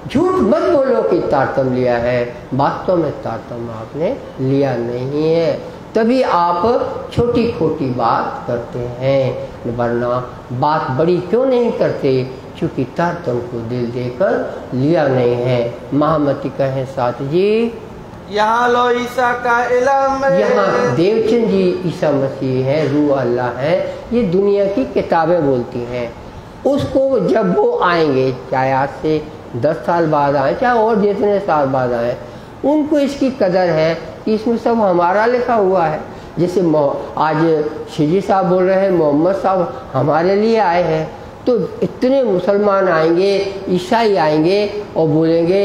[SPEAKER 1] झूठ मत बोलो कि तारतम लिया है। वास्तव में तारतम आपने लिया नहीं है, तभी आप छोटी खोटी बात करते हैं। वरना बात बड़ी क्यों नहीं करते? क्योंकि तारतम को दिल देकर लिया नहीं है। महामती कहें साथ जी,
[SPEAKER 2] यहाँ लो ईसा का इल्म,
[SPEAKER 1] यहाँ देवचंद जी ईसा मसीह है, रूह अल्लाह है। ये दुनिया की किताबें बोलती हैं। उसको जब वो आएंगे, चाहे आज से 10 साल बाद आए, चाहे और जितने साल बाद आए, उनको इसकी कदर है कि इसमें सब हमारा लिखा हुआ है। जैसे आज शिजी साहब बोल रहे हैं मोहम्मद साहब हमारे लिए आए हैं, तो इतने मुसलमान आएंगे, ईसाई आएंगे और बोलेंगे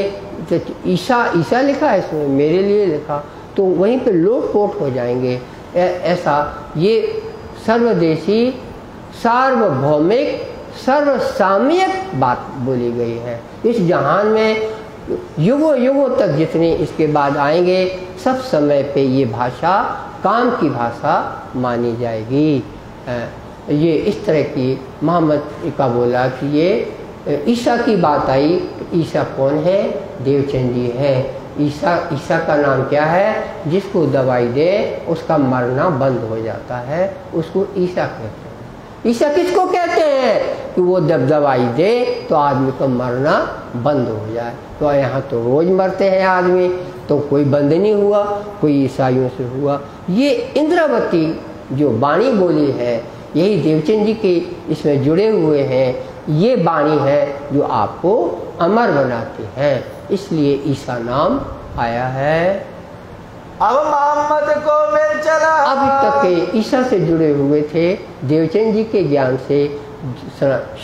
[SPEAKER 1] ईसा लिखा है इसमें, मेरे लिए लिखा, तो वहीं पे लोट पोट हो जाएंगे। ऐसा ये सर्वदेशी सार्वभौमिक सर्वसामयिक बात बोली गई है। इस जहान में युगों युगों तक जितने इसके बाद आएंगे, सब समय पे ये भाषा काम की भाषा मानी जाएगी। ये इस तरह की मोहम्मद का बोला कि ये ईसा की बात आई। ईसा कौन है? देवचंद जी है। ईसा का नाम क्या है? जिसको दवाई दे उसका मरना बंद हो जाता है, उसको ईसा कहते हैं। ईसा किसको कहते हैं? कि वो जब दवाई दे तो आदमी का मरना बंद हो जाए। तो यहाँ तो रोज मरते हैं आदमी, तो कोई बंद नहीं हुआ, कोई ईसाइयों से हुआ। ये इंद्रावती जो वाणी बोली है, यही देवचंद जी के इसमें जुड़े हुए हैं। ये वाणी है जो आपको अमर बनाती है, इसलिए ईसा नाम आया है।
[SPEAKER 2] अब मोहम्मद को मिल चला।
[SPEAKER 1] अभी तक के ईसा से जुड़े हुए थे, देवचंद जी के ज्ञान से,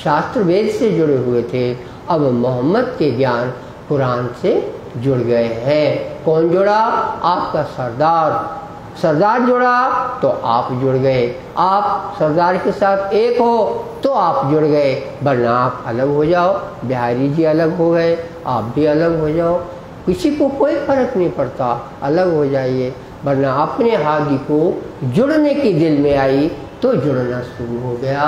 [SPEAKER 1] शास्त्र वेद से जुड़े हुए थे। अब मोहम्मद के ज्ञान कुरान से जुड़ गए हैं। कौन जुड़ा? आपका सरदार। सरदार जुड़ा तो आप जुड़ गए। आप सरदार के साथ एक हो तो आप जुड़ गए, वरना आप अलग हो जाओ। बिहारी जी अलग हो गए, आप भी अलग हो जाओ, किसी को कोई फर्क नहीं पड़ता, अलग हो जाइए। वरना अपने हादी को जुड़ने की दिल में आई तो जुड़ना शुरू हो गया।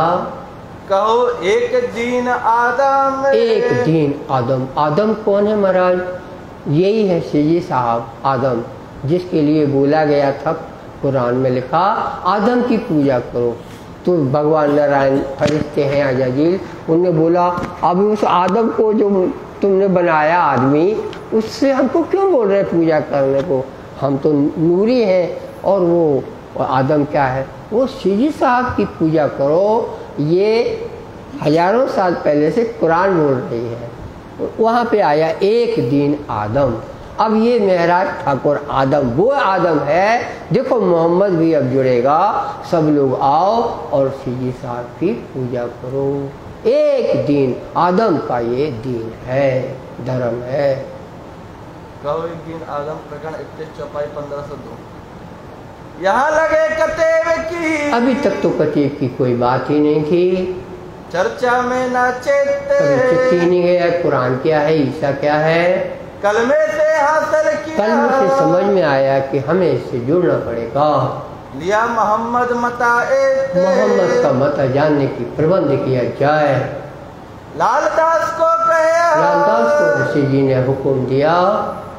[SPEAKER 2] कहो एक दीन आदम,
[SPEAKER 1] एक दीन आदम। आदम कौन है महाराज? यही है शिजी साहब आदम, जिसके लिए बोला गया था, कुरान में लिखा आदम की पूजा करो। तो भगवान नारायण फरिश्ते हैं अजाजिल, उनने बोला अब उस आदम को जो तुमने बनाया आदमी, उससे हमको क्यों बोल रहे पूजा करने को? हम तो नूरी हैं और वो आदम क्या है? वो शिजी साहब की पूजा करो। ये हजारों साल पहले से कुरान बोल रही है। वहाँ पे आया एक दिन आदम। अब ये महराज ठाकुर आदम वो आदम है। देखो मोहम्मद भी अब जुड़ेगा, सब लोग आओ और शिजी साहब की पूजा करो। एक दिन आदम का ये दिन है, धर्म है।
[SPEAKER 2] कहो एक दिन आदम प्रकरण 31 चौपाई 1502। यहाँ लगे कतेब की,
[SPEAKER 1] अभी तक तो कतीब की कोई बात ही नहीं थी,
[SPEAKER 2] चर्चा में ना चेते,
[SPEAKER 1] कभी चिट्ठी नहीं गया। कुरान क्या है, ईसा क्या है,
[SPEAKER 2] कलमे से हासिल किया,
[SPEAKER 1] कलमे से समझ में आया कि हमें इससे जुड़ना पड़ेगा।
[SPEAKER 2] लिया मोहम्मद मताए,
[SPEAKER 1] मोहम्मद का मता जानने की प्रबंध किया जाए।
[SPEAKER 2] लालदास को कहा,
[SPEAKER 1] लालदास को ऋषि जी ने हुक्म दिया।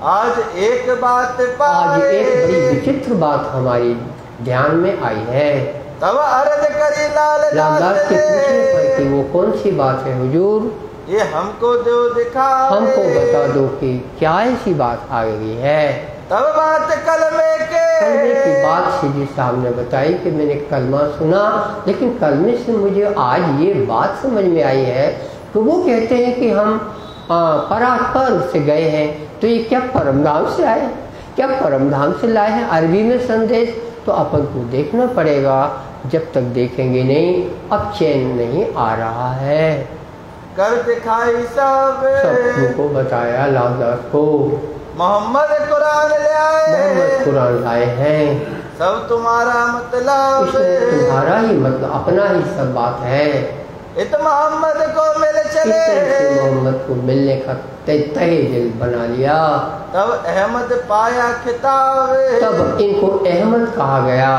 [SPEAKER 2] आज एक बात
[SPEAKER 1] आज एक बड़ी विचित्र बात हमारी ध्यान में आई है।
[SPEAKER 2] तब अर्ज करी
[SPEAKER 1] लालदास के पूछने पर कि वो कौन सी बात है हुजूर,
[SPEAKER 2] ये हमको जो दिखा,
[SPEAKER 1] हमको बता दो कि क्या ऐसी बात आ गई है।
[SPEAKER 2] तब बात कलमे
[SPEAKER 1] की बात शिजी साहब ने बताई कि मैंने कलमा सुना, लेकिन कलमे से मुझे आज ये बात समझ में आई है कि वो कहते हैं कि हम परात्पर से गए हैं, तो ये क्या परमधाम से आए, क्या परमधाम से लाए हैं अरबी में संदेश? तो अपन को देखना पड़ेगा, जब तक देखेंगे नहीं अब चैन नहीं आ रहा है।
[SPEAKER 2] कर दिखाई
[SPEAKER 1] सबको बताया लालदास को।
[SPEAKER 2] मोहम्मद कुरान ले आए,
[SPEAKER 1] मोहम्मद कुरान लाए हैं।
[SPEAKER 2] सब तुम्हारा मतलब,
[SPEAKER 1] इसमें तुम्हारा ही मतलब, अपना ही सब बात है।
[SPEAKER 2] इत मोहम्मद को मिल चले,
[SPEAKER 1] इस तरह से मोहम्मद को मिलने का तहे दिल बना लिया।
[SPEAKER 2] तब अहमद पाया खिताब,
[SPEAKER 1] तब इनको अहमद कहा गया।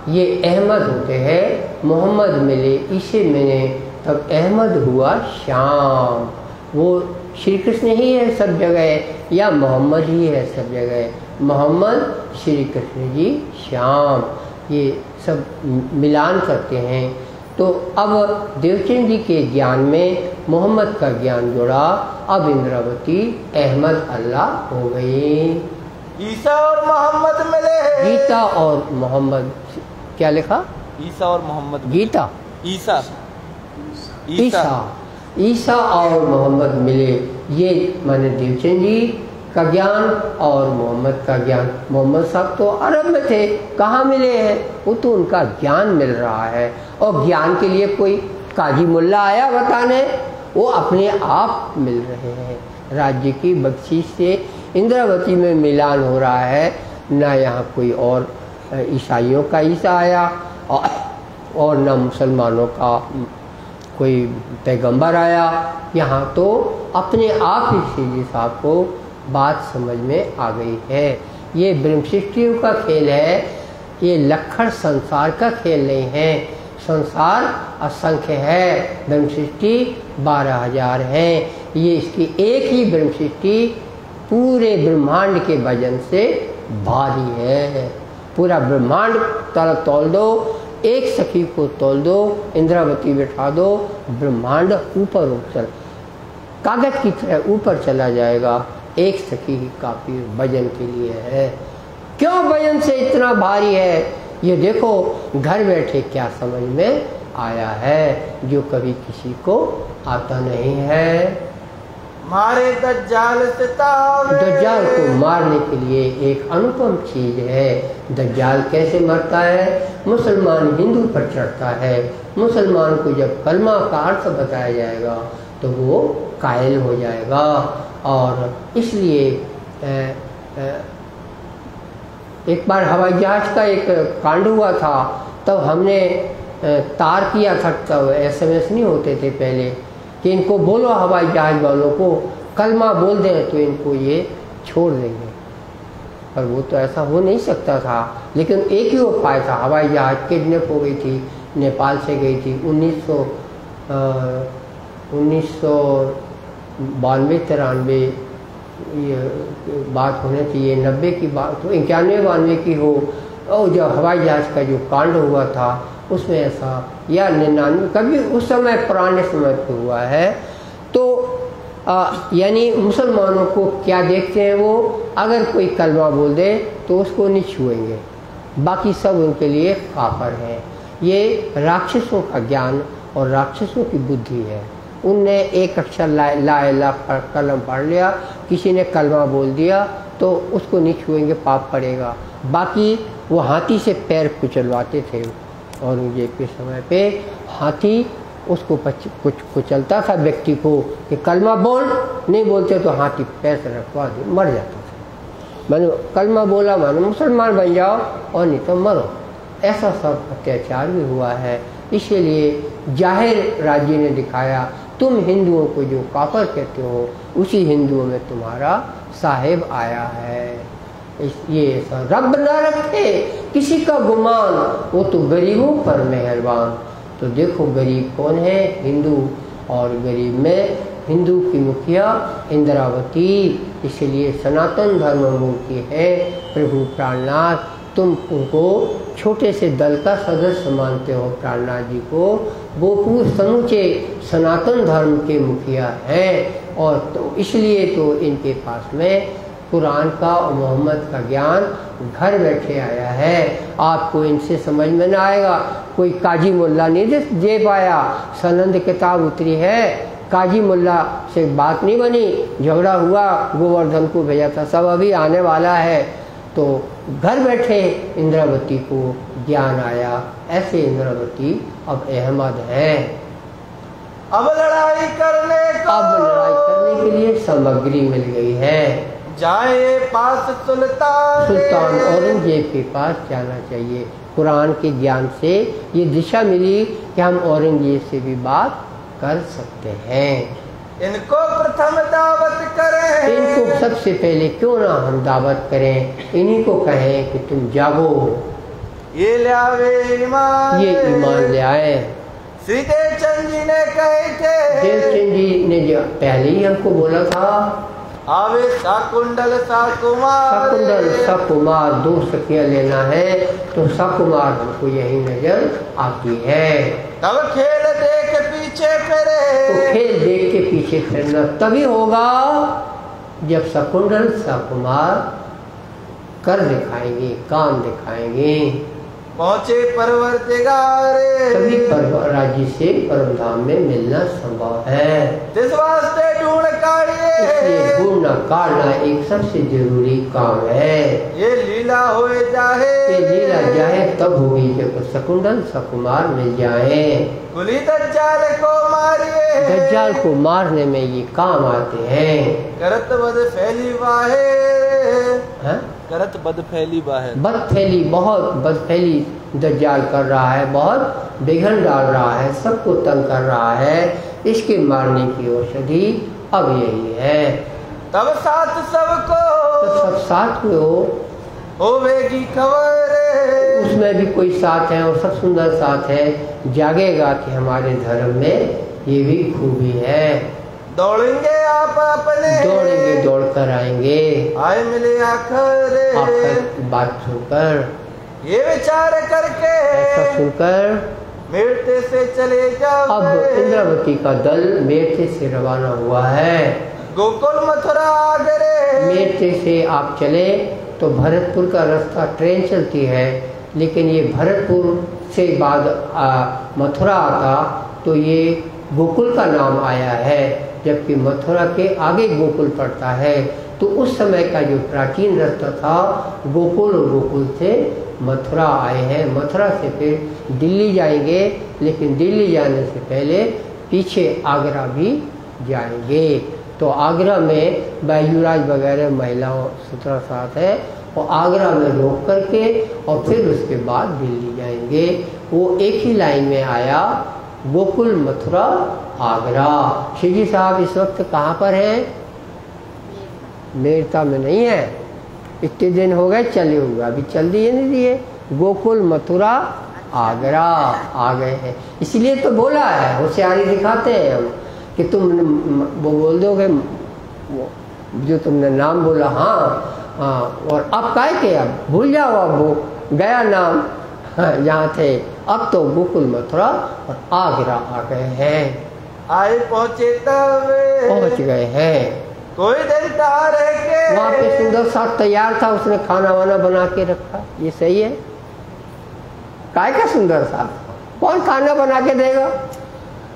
[SPEAKER 1] ये अहमद होते हैं, मोहम्मद मिले इसे मैंने, तब अहमद हुआ श्याम। वो श्री कृष्ण ही है सब जगह या मोहम्मद ही है सब जगह? मोहम्मद, श्री कृष्ण जी श्याम, ये सब मिलान करते हैं। तो अब देवचंद जी के ज्ञान में मोहम्मद का ज्ञान जुड़ा। अब इंद्रावती अहमद अल्लाह हो गई।
[SPEAKER 2] ईसा और मोहम्मद मिले,
[SPEAKER 1] गीता और मोहम्मद, क्या लिखा?
[SPEAKER 2] ईसा और मोहम्मद,
[SPEAKER 1] गीता,
[SPEAKER 2] ईसा,
[SPEAKER 1] ईसा, ईसा और मोहम्मद मिले। ये माने देवचंद जी का ज्ञान और मोहम्मद का ज्ञान। मोहम्मद साहब तो अरब में थे, कहाँ मिले हैं? वो तो उनका ज्ञान मिल रहा है। और ज्ञान के लिए कोई काजी मुल्ला आया बताने? वो अपने आप मिल रहे हैं। राज्य की बख्शिश से इंद्रावती में मिलान हो रहा है। ना यहाँ कोई और ईसाइयों का ईसा आया और ना मुसलमानों का कोई पैगंबर आया। यहाँ तो अपने आप ही श्री साहब को बात समझ में आ गई है। ये ब्रह्मसृष्टियों का खेल है, ये लक्खड़ संसार का खेल नहीं है। संसार असंख्य है, ब्रह्मसृष्टि 12,000 है। ये इसकी एक ही ब्रह्मसृष्टि पूरे ब्रह्मांड के वजन से भारी है। पूरा ब्रह्मांड तोल दो, एक सखी को तोल दो, इंद्रावती बैठा दो, ब्रह्मांड ऊपर उछल कागज की तरह ऊपर चला जाएगा। एक सखी ही काफी वजन के लिए है। क्यों वजन से इतना भारी है? ये देखो घर बैठे क्या समझ में आया है जो कभी किसी को आता नहीं है।
[SPEAKER 2] मारे दज्जाल सितारे,
[SPEAKER 1] दज्जाल को मारने के लिए एक अनुपम चीज है। दज्जाल कैसे मरता है? मुसलमान हिंदू पर चढ़ता है। मुसलमान को जब कलमा का अर्थ बताया जाएगा तो वो कायल हो जाएगा। और इसलिए एक बार हवाई जहाज का एक कांड हुआ था, तब हमने तार किया था। तब SMS नहीं होते थे पहले कि इनको बोलो हवाई जहाज वालों को कलमा बोल दें तो इनको ये छोड़ देंगे। पर वो तो ऐसा हो नहीं सकता था। लेकिन एक ही उपाय था। हवाई जहाज किडनैप हो गई थी, नेपाल से गई थी 1992-93 ये बात होने थी। ये 90 की बात हो, 91-92 की हो। और जब हवाई जहाज का जो कांड हुआ था उसमें ऐसा, या 99 कभी उस समय पुराने समय पे हुआ है। तो यानी मुसलमानों को क्या देखते हैं वो? अगर कोई कलमा बोल दे तो उसको नहीं छुएंगे, बाकी सब उनके लिए काफर है। ये राक्षसों का ज्ञान और राक्षसों की बुद्धि है। उनने एक अक्षर ला इलाहा कलम पढ़ लिया, किसी ने कलमा बोल दिया तो उसको नहीं छुएंगे, पाप पड़ेगा। बाकी वो हाथी से पैर कुचलवाते थे। औरंगजेब के समय पे हाथी उसको कुछ कुचलता था व्यक्ति को कि कलमा बोल, नहीं बोलते तो हाथी पैर से रखवा दे, मर जाता था। मैंने कलमा बोला मानो मुसलमान बन जाओ और नहीं तो मरो। ऐसा सब अत्याचार भी हुआ है। इसलिए जाहिर राज्य ने दिखाया तुम हिंदुओं को जो काफर कहते हो उसी हिंदुओं में तुम्हारा साहिब आया है। ये रब न रखे किसी का गुमान, वो तो गरीबों पर मेहरबान। तो देखो गरीब कौन है? हिंदू। और गरीब में हिंदू की मुखिया इंद्रावती। इसलिए सनातन धर्म मूर्ति है प्रभु प्राणनाथ। तुम उनको छोटे से दल का सदस्य मानते हो प्राणनाथ जी को, वो पूरे समूचे सनातन धर्म के मुखिया हैं। और तो इसलिए तो इनके पास में कुरान का और मोहम्मद का ज्ञान घर बैठे आया है। आपको इनसे समझ में ना आएगा। कोई काजी मुल्ला नहीं दे पाया। सनंद किताब उतरी है, काजी मुल्ला से बात नहीं बनी, झगड़ा हुआ, गोवर्धन को भेजा था। सब अभी आने वाला है। तो घर बैठे इंद्रावती को ज्ञान आया। ऐसे इंद्रावती अब अहमद है।
[SPEAKER 2] अब लड़ाई करने
[SPEAKER 1] के लिए सामग्री मिल गई है।
[SPEAKER 2] जाए पास
[SPEAKER 1] सुल्तान औरंगजेब के पास जाना चाहिए। कुरान के ज्ञान से ये दिशा मिली कि हम औरंगजेब से भी बात कर सकते हैं।
[SPEAKER 2] इनको प्रथम दावत करें,
[SPEAKER 1] इनको सबसे पहले क्यों ना हम दावत करें, इन्हीं को कहें कि तुम जागो,
[SPEAKER 2] ये ले आवे ईमान,
[SPEAKER 1] ये ईमान ले आए।
[SPEAKER 2] श्री देवचंद जी ने कहे थे,
[SPEAKER 1] देवचंद जी ने जो पहले ही हमको बोला था,
[SPEAKER 2] आवे साकुंडल साकुमार,
[SPEAKER 1] साकुंडल साकुमार, 2 सखियां लेना है तो साकुमार हमको यही नजर आती है।
[SPEAKER 2] तब खेल देख पीछे फिरे,
[SPEAKER 1] तो खेल देख के पीछे फिरना तभी होगा जब साकुंडल साकुमार कर दिखाएंगे, काम दिखाएंगे।
[SPEAKER 2] पहुँचे परवरदिगार,
[SPEAKER 1] तभी राज्य से परमधाम में मिलना संभव है।
[SPEAKER 2] इस वास्ते ढूंढ काढ़िए,
[SPEAKER 1] इसलिए ढूंढना काढ़ना एक सबसे जरूरी काम है।
[SPEAKER 2] ये लीला हो जाए,
[SPEAKER 1] ये लीला जाए तब होगी जब साकुंडल साकुमार मिल जाए।
[SPEAKER 2] कुली दज्जाल को मारिए,
[SPEAKER 1] दज्जाल को मारने में ये काम आते हैं।
[SPEAKER 2] करत बद फैली वाहे,
[SPEAKER 1] हाँ?
[SPEAKER 2] करत बद फैली बाहर,
[SPEAKER 1] बदफैली, बहुत बदफैली दज्जाल कर रहा है, बहुत बिघन डाल रहा है, सबको तंग कर रहा है। इसके मारने की औषधि अब यही है।
[SPEAKER 2] तब साथ सबको,
[SPEAKER 1] तो सब साथ में
[SPEAKER 2] होवेगी खबर,
[SPEAKER 1] उसमें भी कोई साथ है और सब सुंदर साथ है, जागेगा कि हमारे धर्म में ये भी खूबी है।
[SPEAKER 2] दौड़ेंगे आप अपने,
[SPEAKER 1] दौड़ेंगे दौड़ कर आएंगे,
[SPEAKER 2] आए मिले आखिर,
[SPEAKER 1] आखिर बात सुनकर,
[SPEAKER 2] ये विचार करके,
[SPEAKER 1] ऐसा सुनकर
[SPEAKER 2] मेरठे से चले जाओ।
[SPEAKER 1] अब इंद्रावती का दल मेरठे से रवाना हुआ है।
[SPEAKER 2] गोकुल मथुरा आगरे,
[SPEAKER 1] मेरठे से आप चले तो भरतपुर का रास्ता ट्रेन चलती है, लेकिन ये भरतपुर से बाद मथुरा आता तो ये गोकुल का नाम आया है, जबकि मथुरा के आगे गोकुल पड़ता है। तो उस समय का जो प्राचीन रास्ता था गोकुल, और गोकुल से मथुरा आए हैं। मथुरा से फिर दिल्ली जाएंगे, लेकिन दिल्ली जाने से पहले पीछे आगरा भी जाएंगे। तो आगरा में बैजूराज वगैरह महिलाओं 17 साथ है, और आगरा में रोक करके और फिर उसके बाद दिल्ली जाएंगे। वो एक ही लाइन में आया, गोकुल मथुरा आगरा। श्री जी साहब इस वक्त कहाँ पर हैं? मेरठा में नहीं है, इतने दिन हो गए चले हुए, अभी चल दिए नहीं दिए। गोकुल मथुरा आगरा आ गए हैं, इसलिए तो बोला है, होशियारी दिखाते हैं हम कि तुम वो बोल दोगे जो तुमने नाम बोला, हाँ हाँ, और अब काय के अब भूल जाओ, अब वो गया नाम, हाँ, जहाँ थे। अब तो गोकुल मथुरा और आगरा आ गए हैं,
[SPEAKER 2] आए पहुँचे तब
[SPEAKER 1] पहुँच गए हैं।
[SPEAKER 2] कोई दिन रह के,
[SPEAKER 1] वहाँ पे सुंदर सा तैयार था, उसने खाना वाना बना के रखा। ये सही है? काय का सुंदर सा, कौन खाना बना के देगा?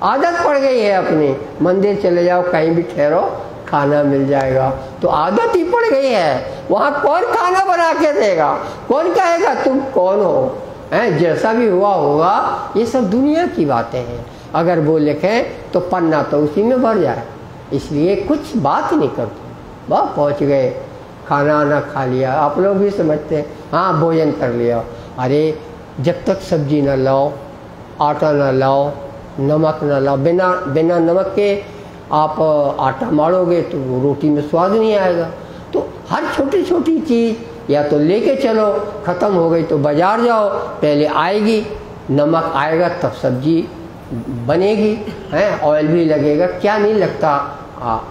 [SPEAKER 1] आदत पड़ गई है अपनी, मंदिर चले जाओ, कहीं भी ठहरो, खाना मिल जाएगा। तो आदत ही पड़ गई है, वहाँ कौन खाना बना के देगा? कौन कहेगा तुम कौन हो? हैं, जैसा भी हुआ होगा, ये सब दुनिया की बातें हैं। अगर वो लिखें तो पन्ना तो उसी में भर जाए, इसलिए कुछ बात नहीं करते। वाह, पहुँच गए, खाना आना खा लिया। आप लोग भी समझते हैं, हाँ भोजन कर लिया। अरे जब तक सब्जी न लाओ, आटा न लाओ, नमक न लाओ, बिना नमक के आप आटा मारोगे तो वो रोटी में स्वाद नहीं आएगा। तो हर छोटी छोटी चीज़ या तो लेके चलो, ख़त्म हो गई तो बाज़ार जाओ, पहले आएगी, नमक आएगा तब सब्जी बनेगी, हैं, ऑयल भी लगेगा, क्या नहीं लगता,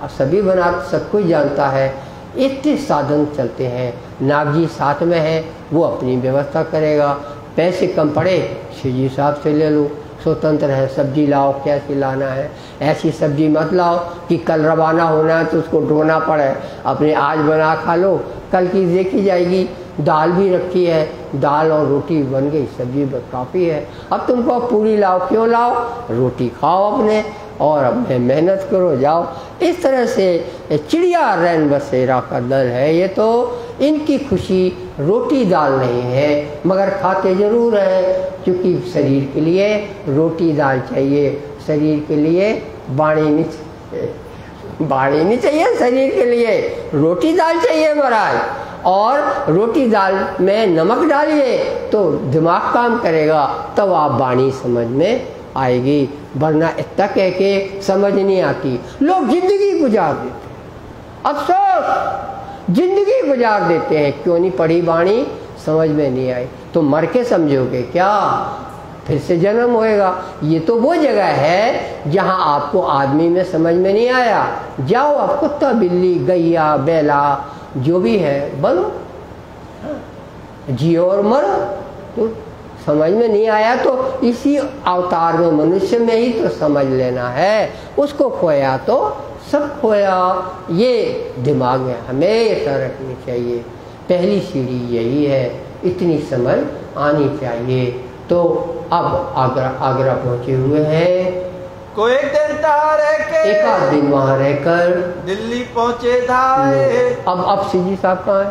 [SPEAKER 1] सभी बना, सब कुछ जानता है। इतने साधन चलते हैं। नाग जी साथ में है, वो अपनी व्यवस्था करेगा। पैसे कम पड़े, श्री जी साहब से ले लो, स्वतंत्र है, सब्जी लाओ, कैसी लाना है। ऐसी सब्जी मत लाओ कि कल रवाना होना है तो उसको ढोना पड़े, अपने आज बना खा लो, कल की देखी जाएगी। दाल भी रखी है, दाल और रोटी बन गई, सब्जी काफ़ी है। अब तुमको पूरी लाओ, क्यों लाओ? रोटी खाओ अपने, और अब मेहनत करो, जाओ। इस तरह से चिड़िया रैन बसेरा का दल है ये। तो इनकी खुशी रोटी दाल नहीं है, मगर खाते ज़रूर हैं, क्योंकि शरीर के लिए रोटी दाल चाहिए, शरीर के लिए बाणी नहीं चाहिए। बाड़ी नहीं चाहिए शरीर के लिए, रोटी दाल चाहिए महाराज। और रोटी दाल में नमक डालिए तो दिमाग काम करेगा, तब आप बाणी समझ में आएगी, वरना इतना कह के समझ नहीं आती। लोग जिंदगी गुजार देते, अफसोस जिंदगी गुजार देते हैं, क्यों नहीं पढ़ी बाणी, समझ में नहीं आई। तो मर के समझोगे क्या, फिर से जन्म होएगा। ये तो वो जगह है जहां आपको आदमी में समझ में नहीं आया, जाओ आप कुत्ता बिल्ली गैया बैला जो भी है बनो, जियो और मरो। तो समझ में नहीं आया तो इसी अवतार में मनुष्य में ही तो समझ लेना है, उसको खोया तो सब खोया। ये दिमाग में हमेशा रखनी चाहिए, पहली सीढ़ी यही है, इतनी समझ आनी चाहिए। तो अब आगरा पहुंचे हुए हैं,
[SPEAKER 2] कोई एक दिन रह के
[SPEAKER 1] एक आध दिन वहां रहकर
[SPEAKER 2] दिल्ली पहुंचे धारे।
[SPEAKER 1] अब सीधी साहब कहाँ है?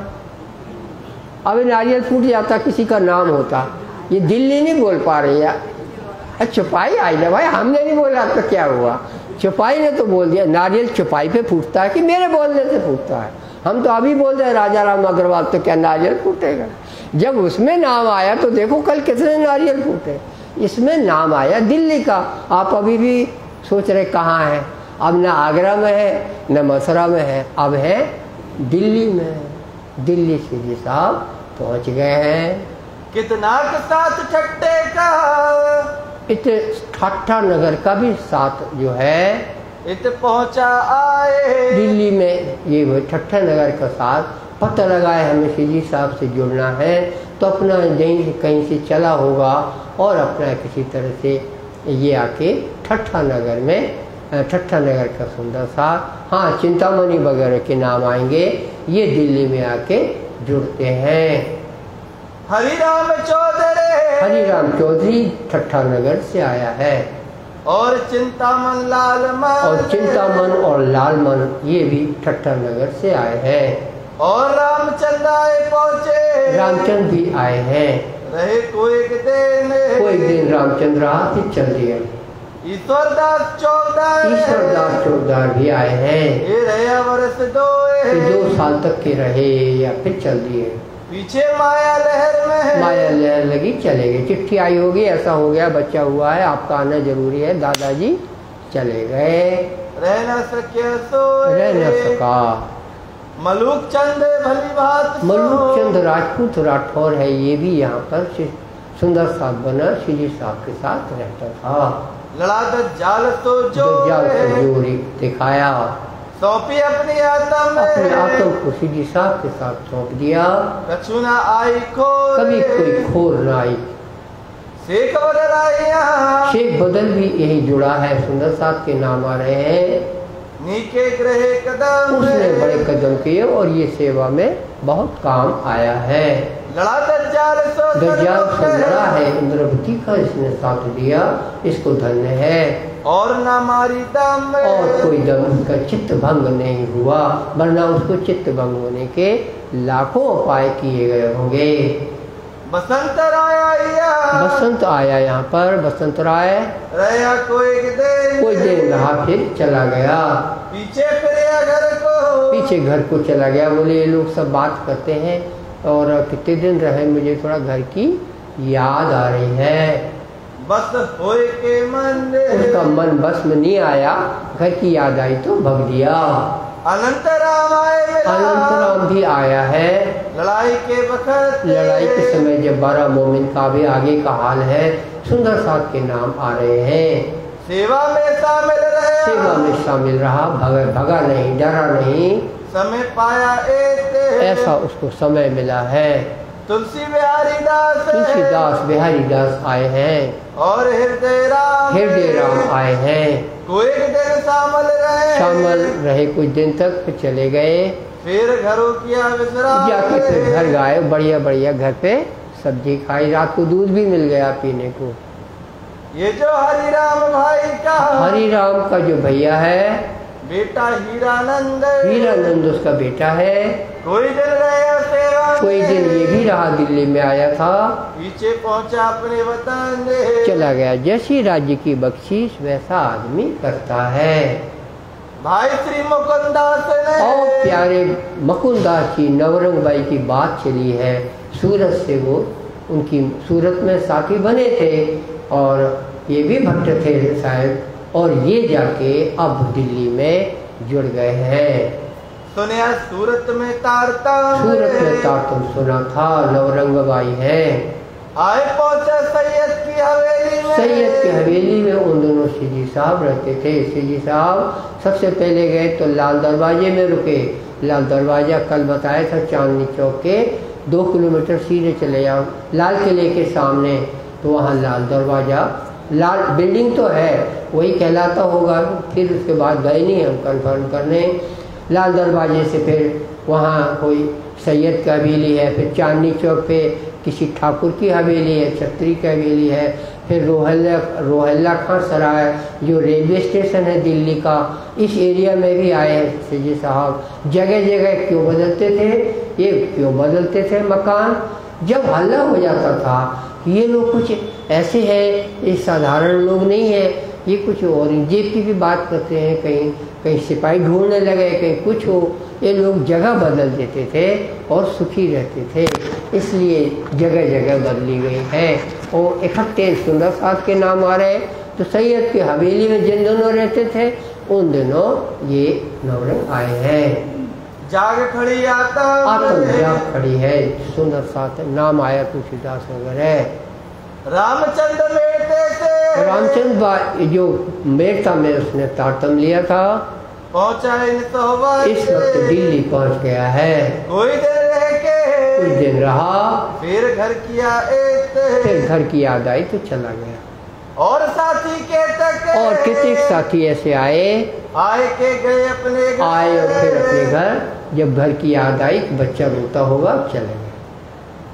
[SPEAKER 1] अब नारियल फूट जाता, किसी का नाम होता, ये दिल्ली नहीं बोल पा रही है। चुपाई आई ना भाई, हमने नहीं बोला तो क्या हुआ, चुपाई ने तो बोल दिया। नारियल चुपाई पे फूटता है कि मेरे बोलने से फूटता है? हम तो अभी बोल रहे राजा राम अग्रवाल, तो क्या नारियल फूटेगा? जब उसमें नाम आया तो देखो कल कितने नारियल फूटे। इसमें नाम आया दिल्ली का, आप अभी भी सोच रहे कहाँ है? अब न आगरा में है न मथुरा में है, अब है दिल्ली में। दिल्ली सीधी साहब पहुँच गए हैं।
[SPEAKER 2] कितना के साथ ठट्टे का,
[SPEAKER 1] इत ठट्ठा नगर का भी साथ जो है
[SPEAKER 2] इत पहुंचा आए
[SPEAKER 1] दिल्ली में। ये ठट्ठा नगर का साथ पता लगाए, हमें सीधी साहब से जुड़ना है तो अपना कहीं से चला होगा और अपना किसी तरह से ये आके ठट्ठा नगर में, ठट्ठा नगर का सुंदर सा, हाँ चिंतामणि वगैरह के नाम आएंगे, ये दिल्ली में आके जुड़ते हैं।
[SPEAKER 2] हरिराम
[SPEAKER 1] चौधरी ठट्ठा नगर से आया है,
[SPEAKER 2] और चिंतामन और
[SPEAKER 1] लालमन ये भी ठट्ठा नगर से आए हैं।
[SPEAKER 2] और रामचंद्र आए पहुँचे,
[SPEAKER 1] रामचंद्र भी आए हैं।
[SPEAKER 2] रहे कोई
[SPEAKER 1] दिन रामचंद्र हाथ चल दिया।
[SPEAKER 2] ईश्वरदास
[SPEAKER 1] चौधार भी आए हैं।
[SPEAKER 2] ये रहे वर्ष
[SPEAKER 1] 2 साल तक के रहे या फिर चल दिए।
[SPEAKER 2] पीछे माया लहर
[SPEAKER 1] लगी, चले गए। चिट्ठी आई होगी, ऐसा हो गया, बच्चा हुआ है, आपका आना जरूरी है, दादाजी चले गए।
[SPEAKER 2] रह न
[SPEAKER 1] सका।
[SPEAKER 2] मलूक चंद
[SPEAKER 1] राजपूत राठौर है, ये भी यहाँ पर सुंदर साहब बना श्री साहब के साथ रहता था।
[SPEAKER 2] लड़ा दज्जाल तो
[SPEAKER 1] जोरी दिखाया,
[SPEAKER 2] सौंपी अपनी आत्म
[SPEAKER 1] को श्री साहब के साथ सौंप दिया।
[SPEAKER 2] कछु ना आई खोर,
[SPEAKER 1] कभी कोई खोर ना आई। शेख बदल भी यही जुड़ा है, सुंदर साहब के नाम आ रहे हैं।
[SPEAKER 2] नीके ग्रहे कदम,
[SPEAKER 1] उसने बड़े कदम किए और ये सेवा में बहुत काम आया है।
[SPEAKER 2] लड़ा दज्जाल
[SPEAKER 1] से लड़ा है, इंद्रवती का इसने साथ दिया, इसको धन्य है।
[SPEAKER 2] और ना मारी दम,
[SPEAKER 1] और कोई दम उसका चित्त भंग नहीं हुआ, वरना उसको चित्त भंग होने के लाखों उपाय किए गए होंगे।
[SPEAKER 2] बसंत
[SPEAKER 1] आया यहाँ पर, बसंत राय
[SPEAKER 2] रहा कोई
[SPEAKER 1] दिन रहा, फिर चला गया। पीछे घर को चला गया। बोले ये लोग सब बात करते हैं और कितने दिन रहे, मुझे थोड़ा घर की याद आ रही है।
[SPEAKER 2] बस होए के मन,
[SPEAKER 1] उसका मन बस में नहीं आया, घर की याद आई तो भग दिया। अनंतराम भी आया है।
[SPEAKER 2] लड़ाई
[SPEAKER 1] के समय जब 12 मोमिन का भी आगे का हाल है, सुंदर साहब के नाम आ रहे हैं।
[SPEAKER 2] सेवा में
[SPEAKER 1] शामिल रहा, भगा नहीं, डरा नहीं,
[SPEAKER 2] समय पाया
[SPEAKER 1] ऐसा उसको समय मिला है। तुलसीदास बिहारी दास आए हैं
[SPEAKER 2] और हृदय
[SPEAKER 1] राम आए हैं।
[SPEAKER 2] कोई दिन
[SPEAKER 1] शामिल रहे, कुछ दिन तक फिर चले गए।
[SPEAKER 2] फिर घरों किया विश्राम,
[SPEAKER 1] जाके फिर घर गए, बढ़िया घर पे सब्जी खाई, रात को दूध भी मिल गया पीने को।
[SPEAKER 2] ये जो
[SPEAKER 1] हरिराम का जो भैया है,
[SPEAKER 2] बेटा हीरानंद
[SPEAKER 1] उसका बेटा है।
[SPEAKER 2] कोई दिन रहा सेवा,
[SPEAKER 1] कोई दिन ये भी रहा, दिल्ली में आया था,
[SPEAKER 2] पीछे पहुंचा अपने वतन
[SPEAKER 1] चला गया। जैसी राज्य की बख्शीश वैसा आदमी करता है।
[SPEAKER 2] भाई श्री मुकुंदास ने
[SPEAKER 1] और प्यारे मुकुंदास की नवरंग बाई की बात चली है। सूरत से वो उनकी सूरत में साथी बने थे और ये भी भक्त थे शायद, और ये जाके अब दिल्ली में जुड़ गए हैं।
[SPEAKER 2] सुनिया सूरत में तारतम,
[SPEAKER 1] सूरत में तारतम सुना था, नवरंग बाई है।
[SPEAKER 2] आए पहुंचे सैयद की हवेली में।
[SPEAKER 1] सैयद की हवेली में उन दोनों सीजी साहब रहते थे। सीजी साहब सबसे पहले गए तो लाल दरवाजे में रुके। लाल दरवाजा कल बताया था, चांदनी चौक के 2 किलोमीटर सीधे चले जाओ लाल किले के सामने, तो वहाँ लाल दरवाजा, लाल बिल्डिंग तो है वही कहलाता होगा, फिर उसके बाद गए नहीं हम कंफर्म करने। लाल दरवाजे से फिर वहाँ कोई सैयद की हवेली है, फिर चांदनी चौक पे किसी ठाकुर की हवेली है, छत्री की हवेली है, फिर रोहल्ला खां सराय जो रेलवे स्टेशन है दिल्ली का, इस एरिया में भी आए हैं सीजी साहब। जगह जगह क्यों बदलते थे, ये क्यों बदलते थे मकान? जब हल्ला हो जाता था ये लोग कुछ ऐसे हैं, ये साधारण लोग नहीं है, ये कुछ औरंगजेब की भी बात करते हैं, कहीं कहीं सिपाही ढूंढने लगे, कहीं कुछ हो, ये लोग जगह बदल देते थे और सुखी रहते थे, इसलिए जगह जगह बदली गई है। और इकट्ठे सुंदर साहब के नाम आ रहे हैं। तो सैयद की हवेली में जिन दोनों रहते थे उन दिनों ये नवरंग आए हैं।
[SPEAKER 2] जाग खड़ी आतम
[SPEAKER 1] जाग खड़ी है, सुंदर साथ नाम आया तुलसीदास नगर है।
[SPEAKER 2] रामचंद्र बेटे से
[SPEAKER 1] रामचंद्र जो मेरता में उसने तारतम लिया था,
[SPEAKER 2] पहुंचा
[SPEAKER 1] इस वक्त दिल्ली पहुंच गया है।
[SPEAKER 2] कोई देर रह के
[SPEAKER 1] कुछ दिन रहा,
[SPEAKER 2] फिर घर किया
[SPEAKER 1] फिर घर की याद आई तो चला गया।
[SPEAKER 2] और साथी के तक
[SPEAKER 1] और कितने साथी ऐसे आए
[SPEAKER 2] के गए अपने घर,
[SPEAKER 1] आए और फिर अपने घर, जब घर की याद आई कि बच्चा रोता होगा चले गए।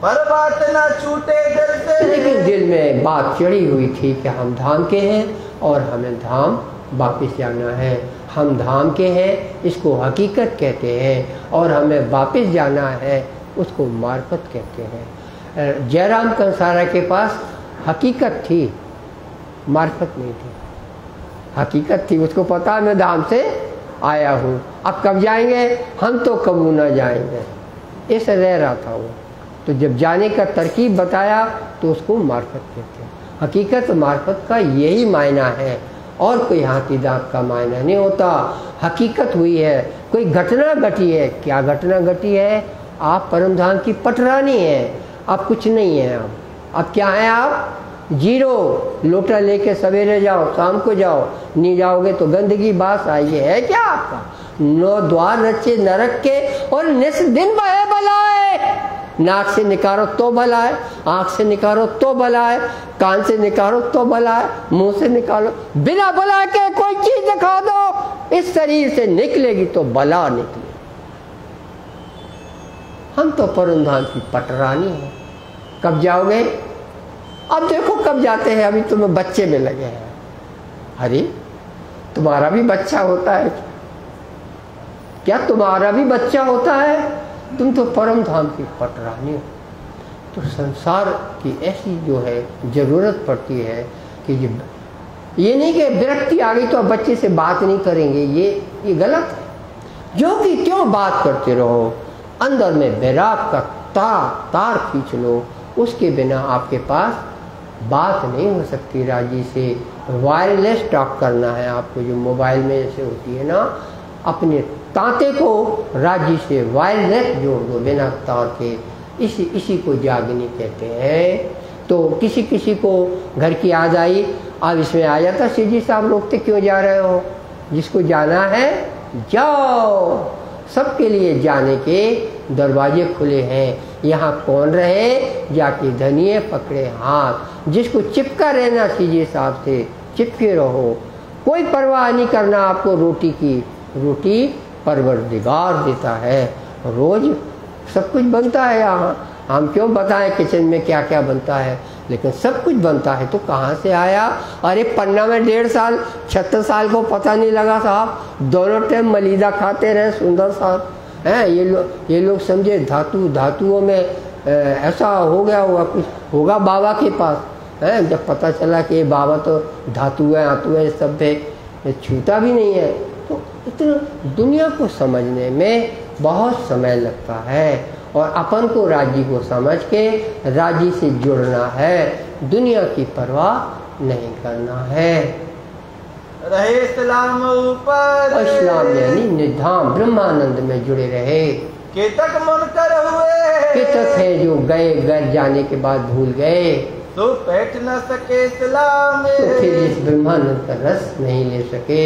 [SPEAKER 2] पर बात ना छूटे दिल से,
[SPEAKER 1] लेकिन दिल में बात चढ़ी हुई थी कि हम धाम के हैं और हमें धाम वापस जाना है। हम धाम के हैं, इसको हकीकत कहते हैं, और हमें वापस जाना है, उसको मार्फत कहते हैं। जयराम कंसारा के पास हकीकत थी, मार्फत नहीं थी। हकीकत थी, उसको पता मैं धाम से आया हूँ, अब कब जाएंगे, हम तो कबू ना जाएंगे, ऐसे रह रहा था वो। तो जब जाने का तरकीब बताया तो उसको मार्फत कहते हैं। हकीकत मार्फत का यही मायना है, और कोई हाथी दांत का मायना नहीं होता। हकीकत हुई है, कोई घटना घटी है। क्या घटना घटी है? आप परमधाम की पटरानी हैं, अब कुछ नहीं है। अब क्या है? आप जीरो। लोटा लेके सवेरे जाओ, शाम को जाओ, नहीं जाओगे तो गंदगी बास आई है क्या आपका? 9 द्वार रचे नरक के और निस दिन बहे बलाए। नाक से निकालो तो भला है, आँख से निकालो तो भला है, कान से निकालो तो भला है, मुंह से निकालो, बिना भला के कोई चीज दिखा दो, इस शरीर से निकलेगी तो भला निकले। हम तो परमधाम की पटरानी हैं। कब जाओगे? अब देखो कब जाते हैं, अभी तुम्हें बच्चे में लगे हैं। अरे तुम्हारा भी बच्चा होता है क्या? तुम्हारा भी बच्चा होता है? तुम तो परम धाम की पटरानी हो। तो संसार की ऐसी जो है जरूरत पड़ती है कि ये नहीं कि विरक्ति आ गई तो अब बच्चे से बात नहीं करेंगे, ये गलत है। जो कि क्यों बात करते रहो, अंदर में वैराग का तार खींच लो, उसके बिना आपके पास बात नहीं हो सकती राजी से। वायरलेस टॉक करना है आपको, जो मोबाइल में जैसे होती है ना, अपने तांते को राजी से वायरलेस जोड़ दो बिना तार के। इसी को जागनी कहते हैं। तो किसी किसी को घर की याद आई, अब इसमें आ जाता, सीजी साहब रोकते क्यों जा रहे हो? जिसको जाना है जाओ, सबके लिए जाने के दरवाजे खुले हैं। यहाँ कौन रहे, जाके धनिये पकड़े हाथ। जिसको चिपका रहना सीजी साहब से चिपके रहो, कोई परवाह नहीं करना आपको रोटी की। रोटी परवरदिगार देता है, रोज सब कुछ बनता है यहाँ। हम क्यों बताएं किचन में क्या क्या बनता है, लेकिन सब कुछ बनता है। तो कहाँ से आया? अरे पन्ना में 1.5 साल 76 साल को पता नहीं लगा साहब। दोनों टाइम मलीदा खाते रहे सुंदर साहब हैं। ये लोग समझे धातुओं में ऐसा हो गया होगा, कुछ होगा बाबा के पास है। जब पता चला कि ये बाबा तो धातु है सब पे छूता भी नहीं है, तो पुत्र दुनिया को समझने में बहुत समय लगता है और अपन को राज्य को समझ के राज्य से जुड़ना है, दुनिया की परवाह नहीं करना है।
[SPEAKER 2] रहे इस्लाम ऊपर,
[SPEAKER 1] इस्लाम यानी निधाम ब्रह्मानंद में जुड़े रहे।
[SPEAKER 2] केतक मुनकर हुए,
[SPEAKER 1] केतक है जो गए, घर जाने के बाद भूल गए,
[SPEAKER 2] तो बैठ न सके इस्लाम में,
[SPEAKER 1] तो फिर इस ब्रह्मानंद का रस नहीं ले सके।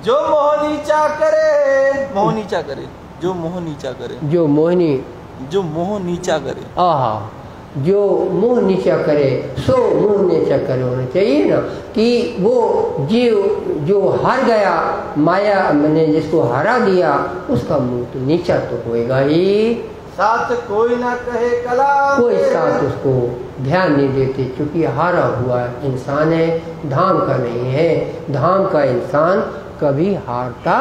[SPEAKER 2] जो मोह नीचा करे, मोह नीचा करे, जो मोह नीचा करे,
[SPEAKER 1] जो मोहनी,
[SPEAKER 2] जो मोह नीचा करे,
[SPEAKER 1] आहा, जो मुंह नीचा करे सो मुंह नीचा करे होना चाहिए ना, कि वो जो हार गया, माया मैंने जिसको हरा दिया, उसका मुंह तो नीचा तो होएगा ही।
[SPEAKER 2] साथ कोई ना कहे कलाम,
[SPEAKER 1] कोई साथ उसको ध्यान नहीं देते, क्योंकि हारा हुआ इंसान है, धाम का नहीं है। धाम का इंसान कभी हारता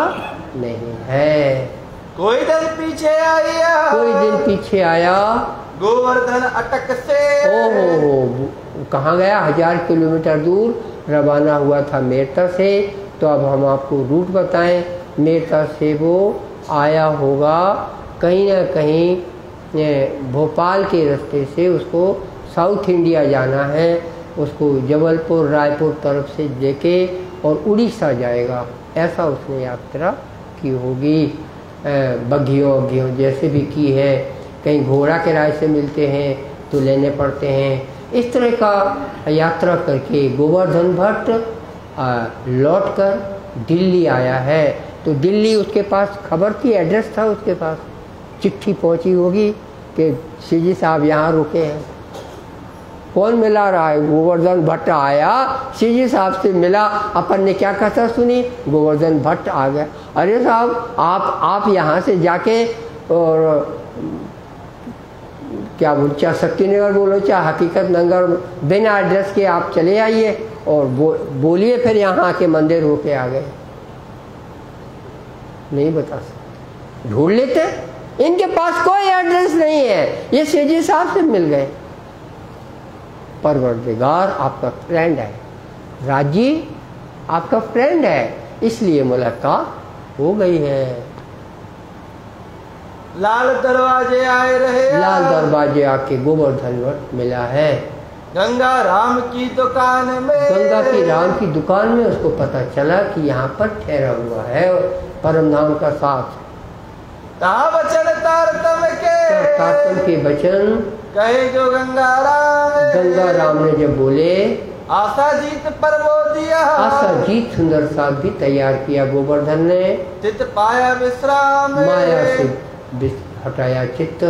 [SPEAKER 1] नहीं है।
[SPEAKER 2] कोई दिन पीछे आया,
[SPEAKER 1] कोई दिन पीछे आया,
[SPEAKER 2] गोवर्धन अटक से,
[SPEAKER 1] ओहो, कहाँ गया? 1000 किलोमीटर दूर रवाना हुआ था मेरता से। तो अब हम आपको रूट बताएं। मेरता से वो आया होगा कहीं ना कहीं भोपाल के रास्ते से, उसको साउथ इंडिया जाना है, उसको जबलपुर रायपुर तरफ से लेके और उड़ीसा जाएगा, ऐसा उसने यात्रा की होगी। बग्घियों जैसे भी की है, कहीं घोड़ा किराए से मिलते हैं तो लेने पड़ते हैं। इस तरह का यात्रा करके गोवर्धन भट्ट लौटकर दिल्ली आया है। तो दिल्ली उसके पास खबर थी, एड्रेस था उसके पास, चिट्ठी पहुंची होगी कि सीजी साहब यहाँ रुके हैं। कौन मिला रहा है? गोवर्धन भट्ट आया, सीजी साहब से मिला। अपन ने क्या कथा सुनी? गोवर्धन भट्ट आ गया। अरे साहब, आप यहाँ से जाके और क्या बोल, चाहे शक्तिनगर बोलो चाहे हकीकत नगर, बिना एड्रेस के आप चले आइए और बोलिए फिर यहाँ आके मंदिर होके आ गए। नहीं बता सकते, ढूंढ लेते, इनके पास कोई एड्रेस नहीं है, ये सीजी साहब से मिल गए। परवरदिगार आपका फ्रेंड है, राजी आपका फ्रेंड है, इसलिए मुलाकात हो गई है।
[SPEAKER 2] लाल दरवाजे आए रहे,
[SPEAKER 1] लाल दरवाजे आके गोवर्धन भट्ट मिला है।
[SPEAKER 2] गंगा राम की दुकान में,
[SPEAKER 1] गंगा की राम की दुकान में उसको पता चला कि यहाँ पर ठहरा हुआ है परम धाम का साथ।
[SPEAKER 2] वचन तारतम
[SPEAKER 1] के वचन
[SPEAKER 2] कहे जो गंगा
[SPEAKER 1] राम ने जब बोले,
[SPEAKER 2] आशा जीत पर वो दिया,
[SPEAKER 1] आशा जीत सुंदर साथ भी तैयार किया गोवर्धन ने।
[SPEAKER 2] चित पाया विश्राम,
[SPEAKER 1] माया से हटाया चित्त।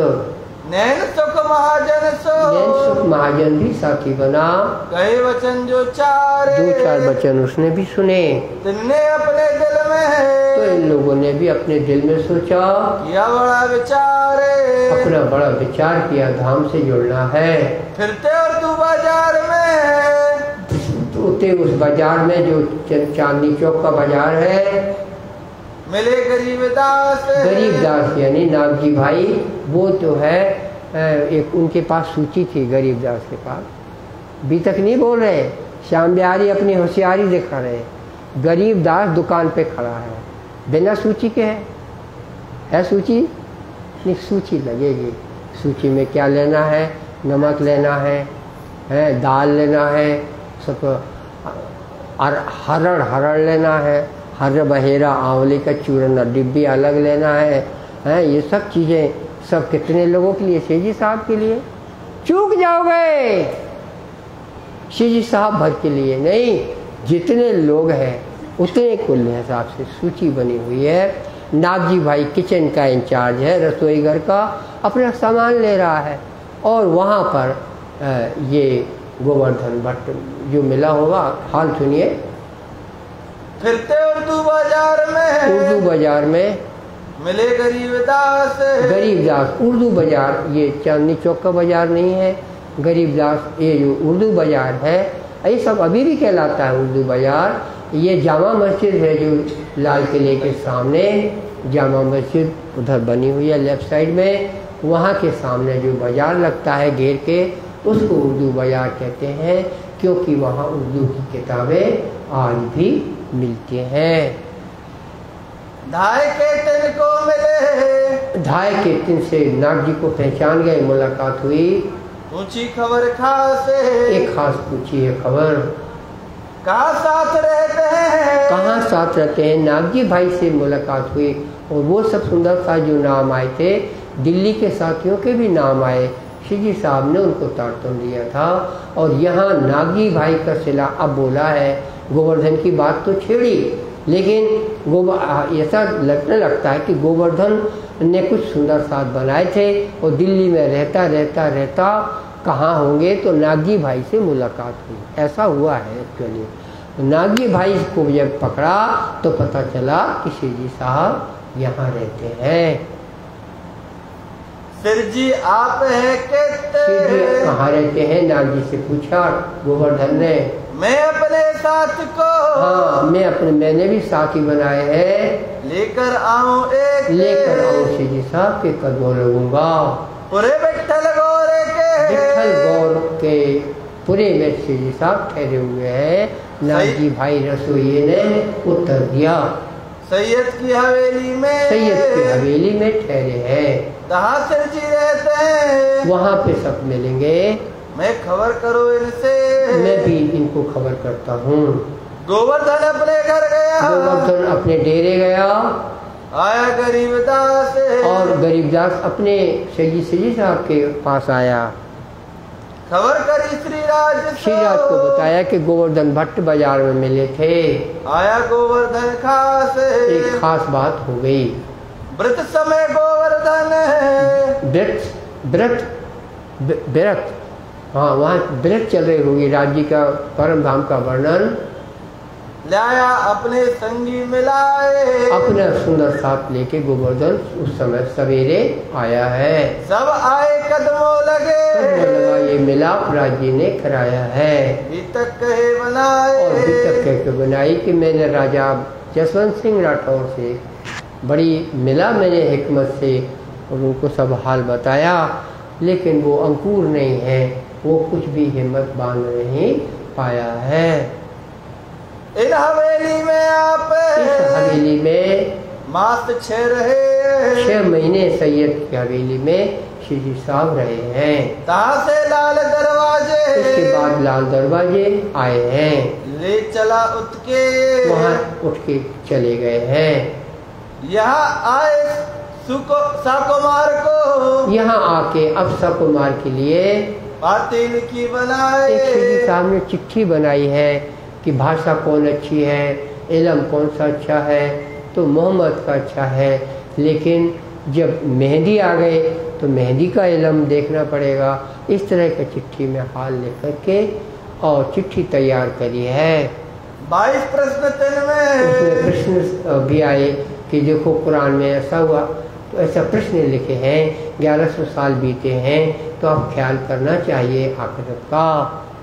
[SPEAKER 2] नैन सुख महाजन सो,
[SPEAKER 1] नैन सुख महाजन भी साथी बना।
[SPEAKER 2] कहे वचन जो
[SPEAKER 1] 2-4 वचन उसने भी सुने।
[SPEAKER 2] तुमने अपने दिल में,
[SPEAKER 1] तो इन लोगों ने भी अपने दिल में सोचा,
[SPEAKER 2] किया बड़ा विचार,
[SPEAKER 1] अपना बड़ा विचार किया, धाम से जुड़ना है।
[SPEAKER 2] फिरते और तू बाजार में,
[SPEAKER 1] उते उस बाजार में जो चांदनी चौक का बाजार है,
[SPEAKER 2] मिले गरीबदास।
[SPEAKER 1] गरीबदास यानी नागजी भाई, वो तो है एक उनके पास सूची थी गरीबदास के पास। अभी तक नहीं बोल रहे, श्याम बिहारी अपनी होशियारी दिखा रहे। गरीबदास दुकान पे खड़ा है, बिना सूची के है सूची नहीं, सूची लगेगी। सूची में क्या लेना है? नमक लेना है, दाल लेना है, सब हरड़ लेना है, हर बहेरा आंवले का चूरन डिब्बी अलग लेना है, ये सब चीज़ें सब कितने लोगों के लिए? सीजी साहब के लिए। चूक जाओगे, सीजी साहब भर के लिए नहीं, जितने लोग हैं उतने कुल हिसाब से सूची बनी हुई है। नागजी भाई किचन का इंचार्ज है, रसोई घर का, अपना सामान ले रहा है। और वहाँ पर ये गोवर्धन भट्ट जो मिला होगा, हाल सुनिए।
[SPEAKER 2] फिरते उर्दू बाजार में,
[SPEAKER 1] उर्दू बाजार में
[SPEAKER 2] मिले गरीबदास।
[SPEAKER 1] गरीबदास उर्दू बाजार, ये चांदनी चौक का बाजार नहीं है। गरीबदास ये जो उर्दू बाजार है, ये सब अभी भी कहलाता है उर्दू बाजार। ये जामा मस्जिद है जो लाल किले के सामने, जामा मस्जिद उधर बनी हुई है लेफ्ट साइड में, वहाँ के सामने जो बाजार लगता है घेर के, उसको उर्दू बाजार कहते हैं, क्योंकि वहाँ उर्दू की किताबें आज भी मिलती हैं।
[SPEAKER 2] धाय के तिन को मिले,
[SPEAKER 1] धाय के तिन से नाग जी को पहचान गए, मुलाकात हुई।
[SPEAKER 2] ऊंची खबर खासे,
[SPEAKER 1] एक खास पूछी है खबर,
[SPEAKER 2] कहाँ साथ रहते हैं,
[SPEAKER 1] कहाँ साथ रहते हैं। नाग जी भाई से मुलाकात हुई और वो सब सुंदर सा जो नाम आए थे, दिल्ली के साथियों के भी नाम आए। श्री जी साहब ने उनको तारतम दिया था। और यहाँ नागी भाई का सिला अब बोला है, गोवर्धन की बात तो छेड़ी, लेकिन ऐसा लगने लगता है कि गोवर्धन ने कुछ सुंदर साथ बनाए थे और दिल्ली में रहता कहाँ होंगे, तो नागी भाई से मुलाकात हुई। ऐसा हुआ है एक्चुअली। तो नागी भाई को जब पकड़ा तो पता चला कि श्री जी साहब यहाँ रहते हैं।
[SPEAKER 2] सिर जी आप है कहते,
[SPEAKER 1] श्री जी कहाँ रहते हैं, नाग जी से पूछा गोवर्धन ने।
[SPEAKER 2] मैं अपने साथ को,
[SPEAKER 1] हाँ मैंने भी साथी बनाए हैं,
[SPEAKER 2] लेकर आऊं एक,
[SPEAKER 1] लेकर आऊं श्री जी साहब के कदमों लगूंगा।
[SPEAKER 2] पूरे विट्ठल गौर
[SPEAKER 1] के पूरे में श्री जी साहब ठहरे हुए हैं। नाग जी भाई रसोइये ने उत्तर दिया,
[SPEAKER 2] सैयद की हवेली में,
[SPEAKER 1] सैयद की हवेली में ठहरे हैं।
[SPEAKER 2] कहाँ सिर जी रहते हैं,
[SPEAKER 1] वहाँ पे सब मिलेंगे।
[SPEAKER 2] मैं खबर करो इनसे,
[SPEAKER 1] मैं भी इनको खबर करता हूँ।
[SPEAKER 2] गोवर्धन अपने घर गया,
[SPEAKER 1] गोवर्धन अपने डेरे गया।
[SPEAKER 2] आया गरीबदास,
[SPEAKER 1] और गरीबदास अपने सजी साहब के पास आया।
[SPEAKER 2] खबर करी श्रीराज
[SPEAKER 1] को बताया कि गोवर्धन भट्ट बाजार में मिले थे।
[SPEAKER 2] आया गोवर्धन खास,
[SPEAKER 1] एक खास बात हो गई।
[SPEAKER 2] व्रत समय गोवर्धन
[SPEAKER 1] व्रत हाँ वहाँ व्रत चल रही होगी, राज्य का परम धाम का वर्णन।
[SPEAKER 2] लाया अपने संगी मिलाए,
[SPEAKER 1] अपना सुंदर साथ लेके गोवर्धन उस समय सवेरे आया है।
[SPEAKER 2] सब आए कदमों लगे,
[SPEAKER 1] ये मिलाप राज्य ने कराया है।
[SPEAKER 2] बीतक कहे बनाए,
[SPEAKER 1] और बीतक कह के बनाई कि मैंने राजा जसवंत सिंह राठौर से बड़ी मिला, मैंने हिकमत से और उनको सब हाल बताया, लेकिन वो अंकुर नहीं है, वो कुछ भी हिम्मत बांध नहीं पाया है।
[SPEAKER 2] इन हवेली में आप,
[SPEAKER 1] इस हवेली में
[SPEAKER 2] मास 6 रहे,
[SPEAKER 1] 6 महीने सैयद की हवेली में श्री जी साहब रहे हैं।
[SPEAKER 2] तहाँ से लाल दरवाजे,
[SPEAKER 1] इसके बाद लाल दरवाजे आए हैं।
[SPEAKER 2] ले चला उठ के,
[SPEAKER 1] वहाँ उठ के चले गए हैं।
[SPEAKER 2] यहाँ आए साकुमार को,
[SPEAKER 1] यहाँ आके अब साकुमार के लिए
[SPEAKER 2] बातें लिखी बनाए।
[SPEAKER 1] श्री जी साहब ने चिट्ठी बनाई है कि भाषा कौन अच्छी है, इल्म कौन सा अच्छा है, तो मोहम्मद का अच्छा है, लेकिन जब मेहंदी आ गए तो मेहंदी का इल्म देखना पड़ेगा। इस तरह का चिट्ठी में हाल लेकर के और चिट्ठी तैयार करी है।
[SPEAKER 2] 22 प्रश्न
[SPEAKER 1] उसमें प्रश्न भी आए कि देखो कुरान में ऐसा हुआ, तो ऐसा प्रश्न लिखे हैं, 1100 साल बीते हैं, तो आप ख्याल करना चाहिए आखिरत का।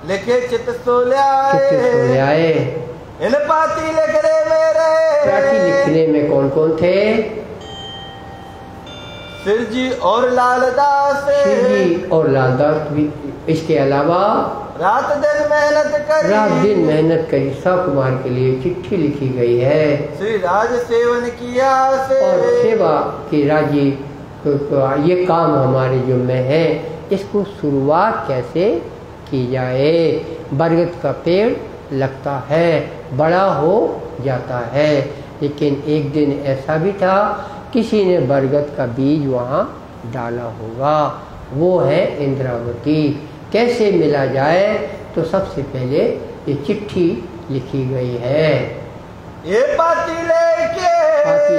[SPEAKER 2] लिखे चित सो ले
[SPEAKER 1] आए।
[SPEAKER 2] इन पाती लिखने में रहे,
[SPEAKER 1] पाती लिखने में कौन कौन थे?
[SPEAKER 2] सिर जी और लालदास,
[SPEAKER 1] सिर जी और लालदास भी। इसके अलावा
[SPEAKER 2] रात दिन मेहनत करी
[SPEAKER 1] साकुमार के लिए चिट्ठी लिखी गई है।
[SPEAKER 2] श्री राज सेवन किया से,
[SPEAKER 1] और सेवा की राजी ये काम हमारे जुम्मे है, इसको शुरुआत कैसे की जाए। बरगद का पेड़ लगता है, बड़ा हो जाता है, लेकिन एक दिन ऐसा भी था किसी ने बरगद का बीज वहाँ डाला होगा, वो है इंद्रावती। कैसे मिला जाए, तो सबसे पहले ये चिट्ठी लिखी गई है।
[SPEAKER 2] ये पाती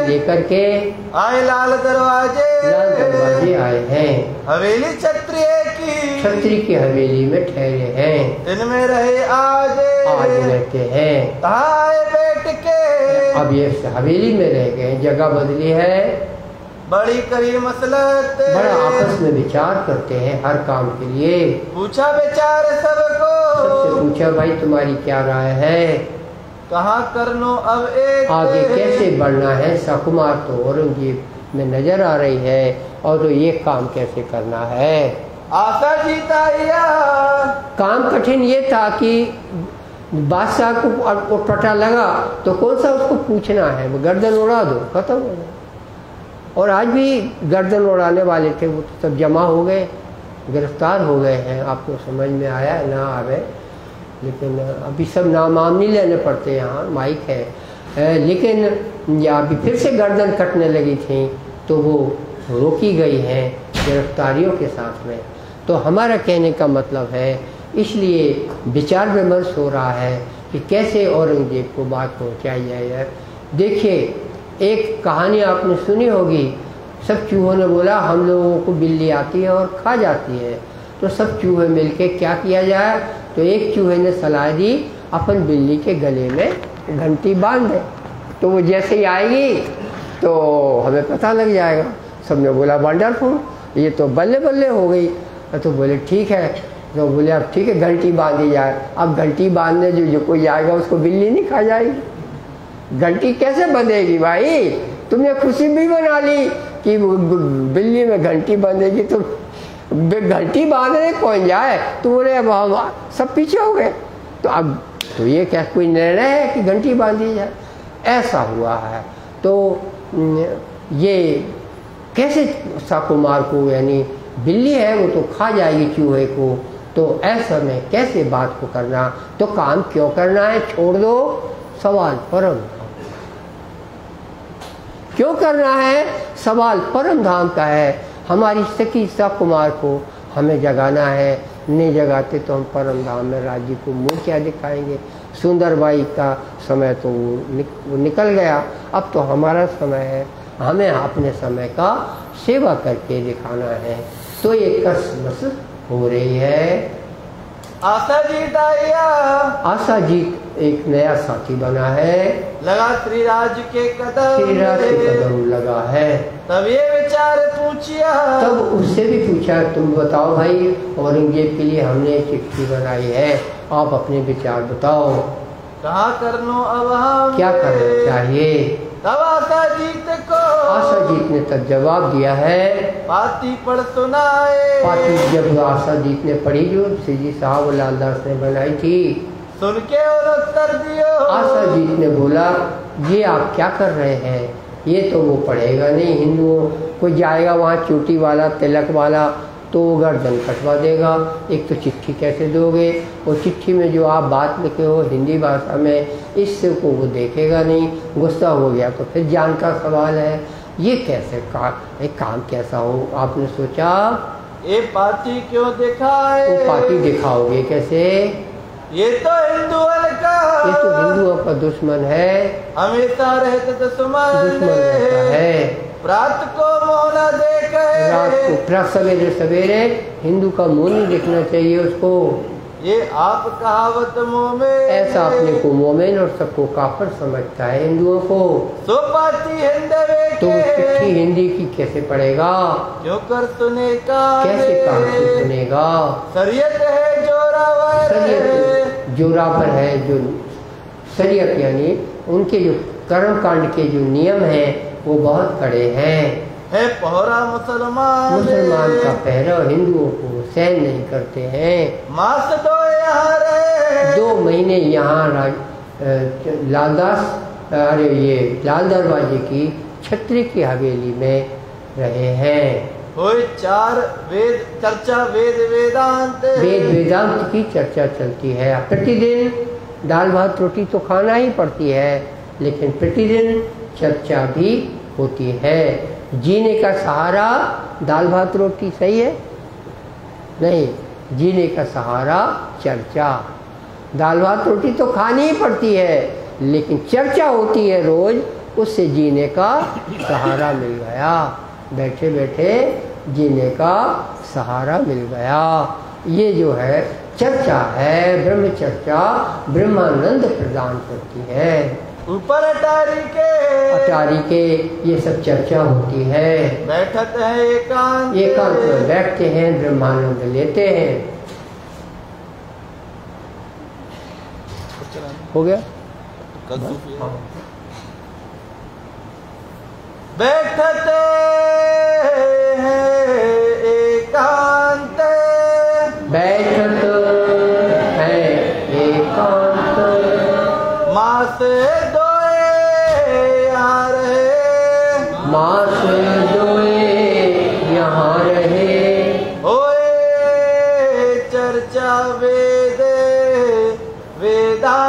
[SPEAKER 1] लेकर के
[SPEAKER 2] आए लाल दरवाजे
[SPEAKER 1] आए हैं।
[SPEAKER 2] हवेली
[SPEAKER 1] छत्री की हवेली में ठहरे हैं।
[SPEAKER 2] इनमें रहे आज
[SPEAKER 1] रहते हैं।
[SPEAKER 2] आए बैठ के,
[SPEAKER 1] अब ये हवेली में रह गए, जगह बदली है।
[SPEAKER 2] बड़ी करी मसलत,
[SPEAKER 1] बड़ा आपस में विचार करते हैं हर काम के लिए।
[SPEAKER 2] पूछा विचार सबको,
[SPEAKER 1] सबसे पूछा भाई तुम्हारी क्या राय है,
[SPEAKER 2] कहाँ करनो अब एक,
[SPEAKER 1] आगे कैसे बढ़ना है। साकुमार तो औरंगजेब में नजर आ रही है, और तो ये काम कैसे करना है।
[SPEAKER 2] आशा जीता,
[SPEAKER 1] काम कठिन ये था कि बादशाह को पता लगा तो कौन सा उसको पूछना है, वो गर्दन उड़ा दो, खत्म हो गया। और आज भी गर्दन उड़ाने वाले थे वो तो सब जमा हो गए, गिरफ्तार हो गए हैं। आपको समझ में आया ना आवे, लेकिन अभी सब नाम नहीं लेने पड़ते, यहाँ माइक है। लेकिन या अभी फिर से गर्दन कटने लगी थी तो वो रोकी गई हैं गिरफ्तारियों के साथ में। तो हमारा कहने का मतलब है, इसलिए विचार विमर्श हो रहा है कि कैसे औरंगजेब को बात पहुँचाई जाए। देखिए, एक कहानी आपने सुनी होगी, सब चूहों ने बोला हम लोगों को बिल्ली आती है और खा जाती है, तो सब चूहे मिलके क्या किया जाए, तो एक चूहे ने सलाह दी अपन बिल्ली के गले में घंटी बांध दे, तो वो जैसे ही आएगी तो हमें पता लग जाएगा। सबने बोला वंडरफुल, ये तो बल्ले बल्ले हो गई। तो बोले ठीक है, तो बोले अब ठीक है घंटी बांधी जाए। अब घंटी बांधने जो कोई आएगा उसको बिल्ली नहीं खा जाएगी। घंटी कैसे बंधेगी भाई, तुमने खुशी भी बना ली कि बिल्ली में घंटी बंधेगी, तो घंटी बांधने कौन जाए, तो बोले अब हम सब पीछे हो गए। तो अब तो ये क्या कोई निर्णय है कि घंटी बांधी जाए, ऐसा हुआ है। तो ये कैसे साकुमार को, यानी बिल्ली है वो तो खा जाएगी चूहे को, तो ऐसा में कैसे बात को करना, तो काम क्यों करना है, छोड़ दो, सवाल परम क्यों करना है, सवाल परम धाम का है। हमारी सखी साकुमार को हमें जगाना है, नहीं जगाते तो हम परम धाम में राज्य को मुँह क्या दिखाएंगे। सुंदरबाई का समय तो वो निकल गया, अब तो हमारा समय है, हमें अपने समय का सेवा करके दिखाना है। तो ये कसमस हो रही है।
[SPEAKER 2] आशा जीत आया,
[SPEAKER 1] आशा जीत एक नया साथी बना है,
[SPEAKER 2] लगा त्रिराज के कदम,
[SPEAKER 1] त्रिराज के कदम लगा है।
[SPEAKER 2] तब ये विचार पूछिया,
[SPEAKER 1] तब उससे भी पूछा, तुम बताओ भाई, औरंगजेब के लिए हमने एक चिट्ठी बनाई है, आप अपने विचार बताओ,
[SPEAKER 2] कहाँ करनो अब हम,
[SPEAKER 1] क्या करना चाहिए।
[SPEAKER 2] तब आशा जीत को,
[SPEAKER 1] आशा जीत ने तब जवाब दिया है,
[SPEAKER 2] पाती पढ़ सुनाए,
[SPEAKER 1] पाती जब आशा जीत ने पढ़ी जो सीजी साहब और लालदास ने बनाई थी,
[SPEAKER 2] सुन के और उत्तर दियो।
[SPEAKER 1] आशा जीत ने बोला ये आप क्या कर रहे हैं, ये तो वो पढ़ेगा नहीं, हिंदुओं को जाएगा वहाँ चोटी वाला तिलक वाला तो गर्दन कटवा देगा, एक तो चिट्ठी कैसे दोगे, और चिट्ठी में जो आप बात लिखे हो हिंदी भाषा में, इससे को वो देखेगा नहीं, गुस्सा हो गया तो फिर जान का सवाल है। ये कैसे काम कैसा हो, आपने सोचा
[SPEAKER 2] ये पार्टी क्यों दिखाए,
[SPEAKER 1] वो पार्टी दिखाओगे कैसे,
[SPEAKER 2] ये तो हिंदुओं का,
[SPEAKER 1] ये तो हिंदुओं का दुश्मन है,
[SPEAKER 2] हमेशा रहते दुश्मन
[SPEAKER 1] रहता है।
[SPEAKER 2] रात को मुँह न देखे,
[SPEAKER 1] रात को सवेरे सवेरे हिंदू का मुँह नहीं देखना चाहिए उसको,
[SPEAKER 2] ये आप कहावत मुँह में,
[SPEAKER 1] ऐसा अपने को मोमेन और सबको काफिर समझता है हिंदुओं को।
[SPEAKER 2] सो पाती हिंदवे
[SPEAKER 1] तो चिट्ठी हिंदी की कैसे पढ़ेगा,
[SPEAKER 2] क्यों कर सुने का,
[SPEAKER 1] कैसे काम से सुनेगा।
[SPEAKER 2] शरीयत है जोरावर,
[SPEAKER 1] शरीयत जोरावर है, जो शरीयत यानी उनके जो कर्म कांड के जो नियम हैं वो बहुत कड़े हैं।
[SPEAKER 2] है पहरा मुसलमान
[SPEAKER 1] का पहरा हिंदुओं को सहन नहीं करते हैं।
[SPEAKER 2] मास दो यहाँ रहे,
[SPEAKER 1] 2 महीने यहाँ लालदास, अरे ये लाल दरवाजे की छत्री की हवेली में रहे हैं।
[SPEAKER 2] कोई 4 वेद चर्चा, वेद
[SPEAKER 1] वेदांत की चर्चा चलती है। प्रतिदिन दाल भात रोटी तो खाना ही पड़ती है, लेकिन प्रतिदिन चर्चा भी होती है। जीने का सहारा दाल भात रोटी सही है नहीं, जीने का सहारा चर्चा। दाल भात रोटी तो खानी ही पड़ती है, लेकिन चर्चा होती है रोज, उससे जीने का सहारा मिल गया, बैठे बैठे जीने का सहारा मिल गया। ये जो है चर्चा है, ब्रह्म चर्चा ब्रह्मानंद प्रदान करती है।
[SPEAKER 2] ऊपर अटारी के ये सब चर्चा होती है, बैठत है एकांत
[SPEAKER 1] में बैठते हैं, ब्रह्मानंद लेते हैं। हो गया
[SPEAKER 2] बैठत है एकांत,
[SPEAKER 1] बैठत है एकांत
[SPEAKER 2] वेदे वेदा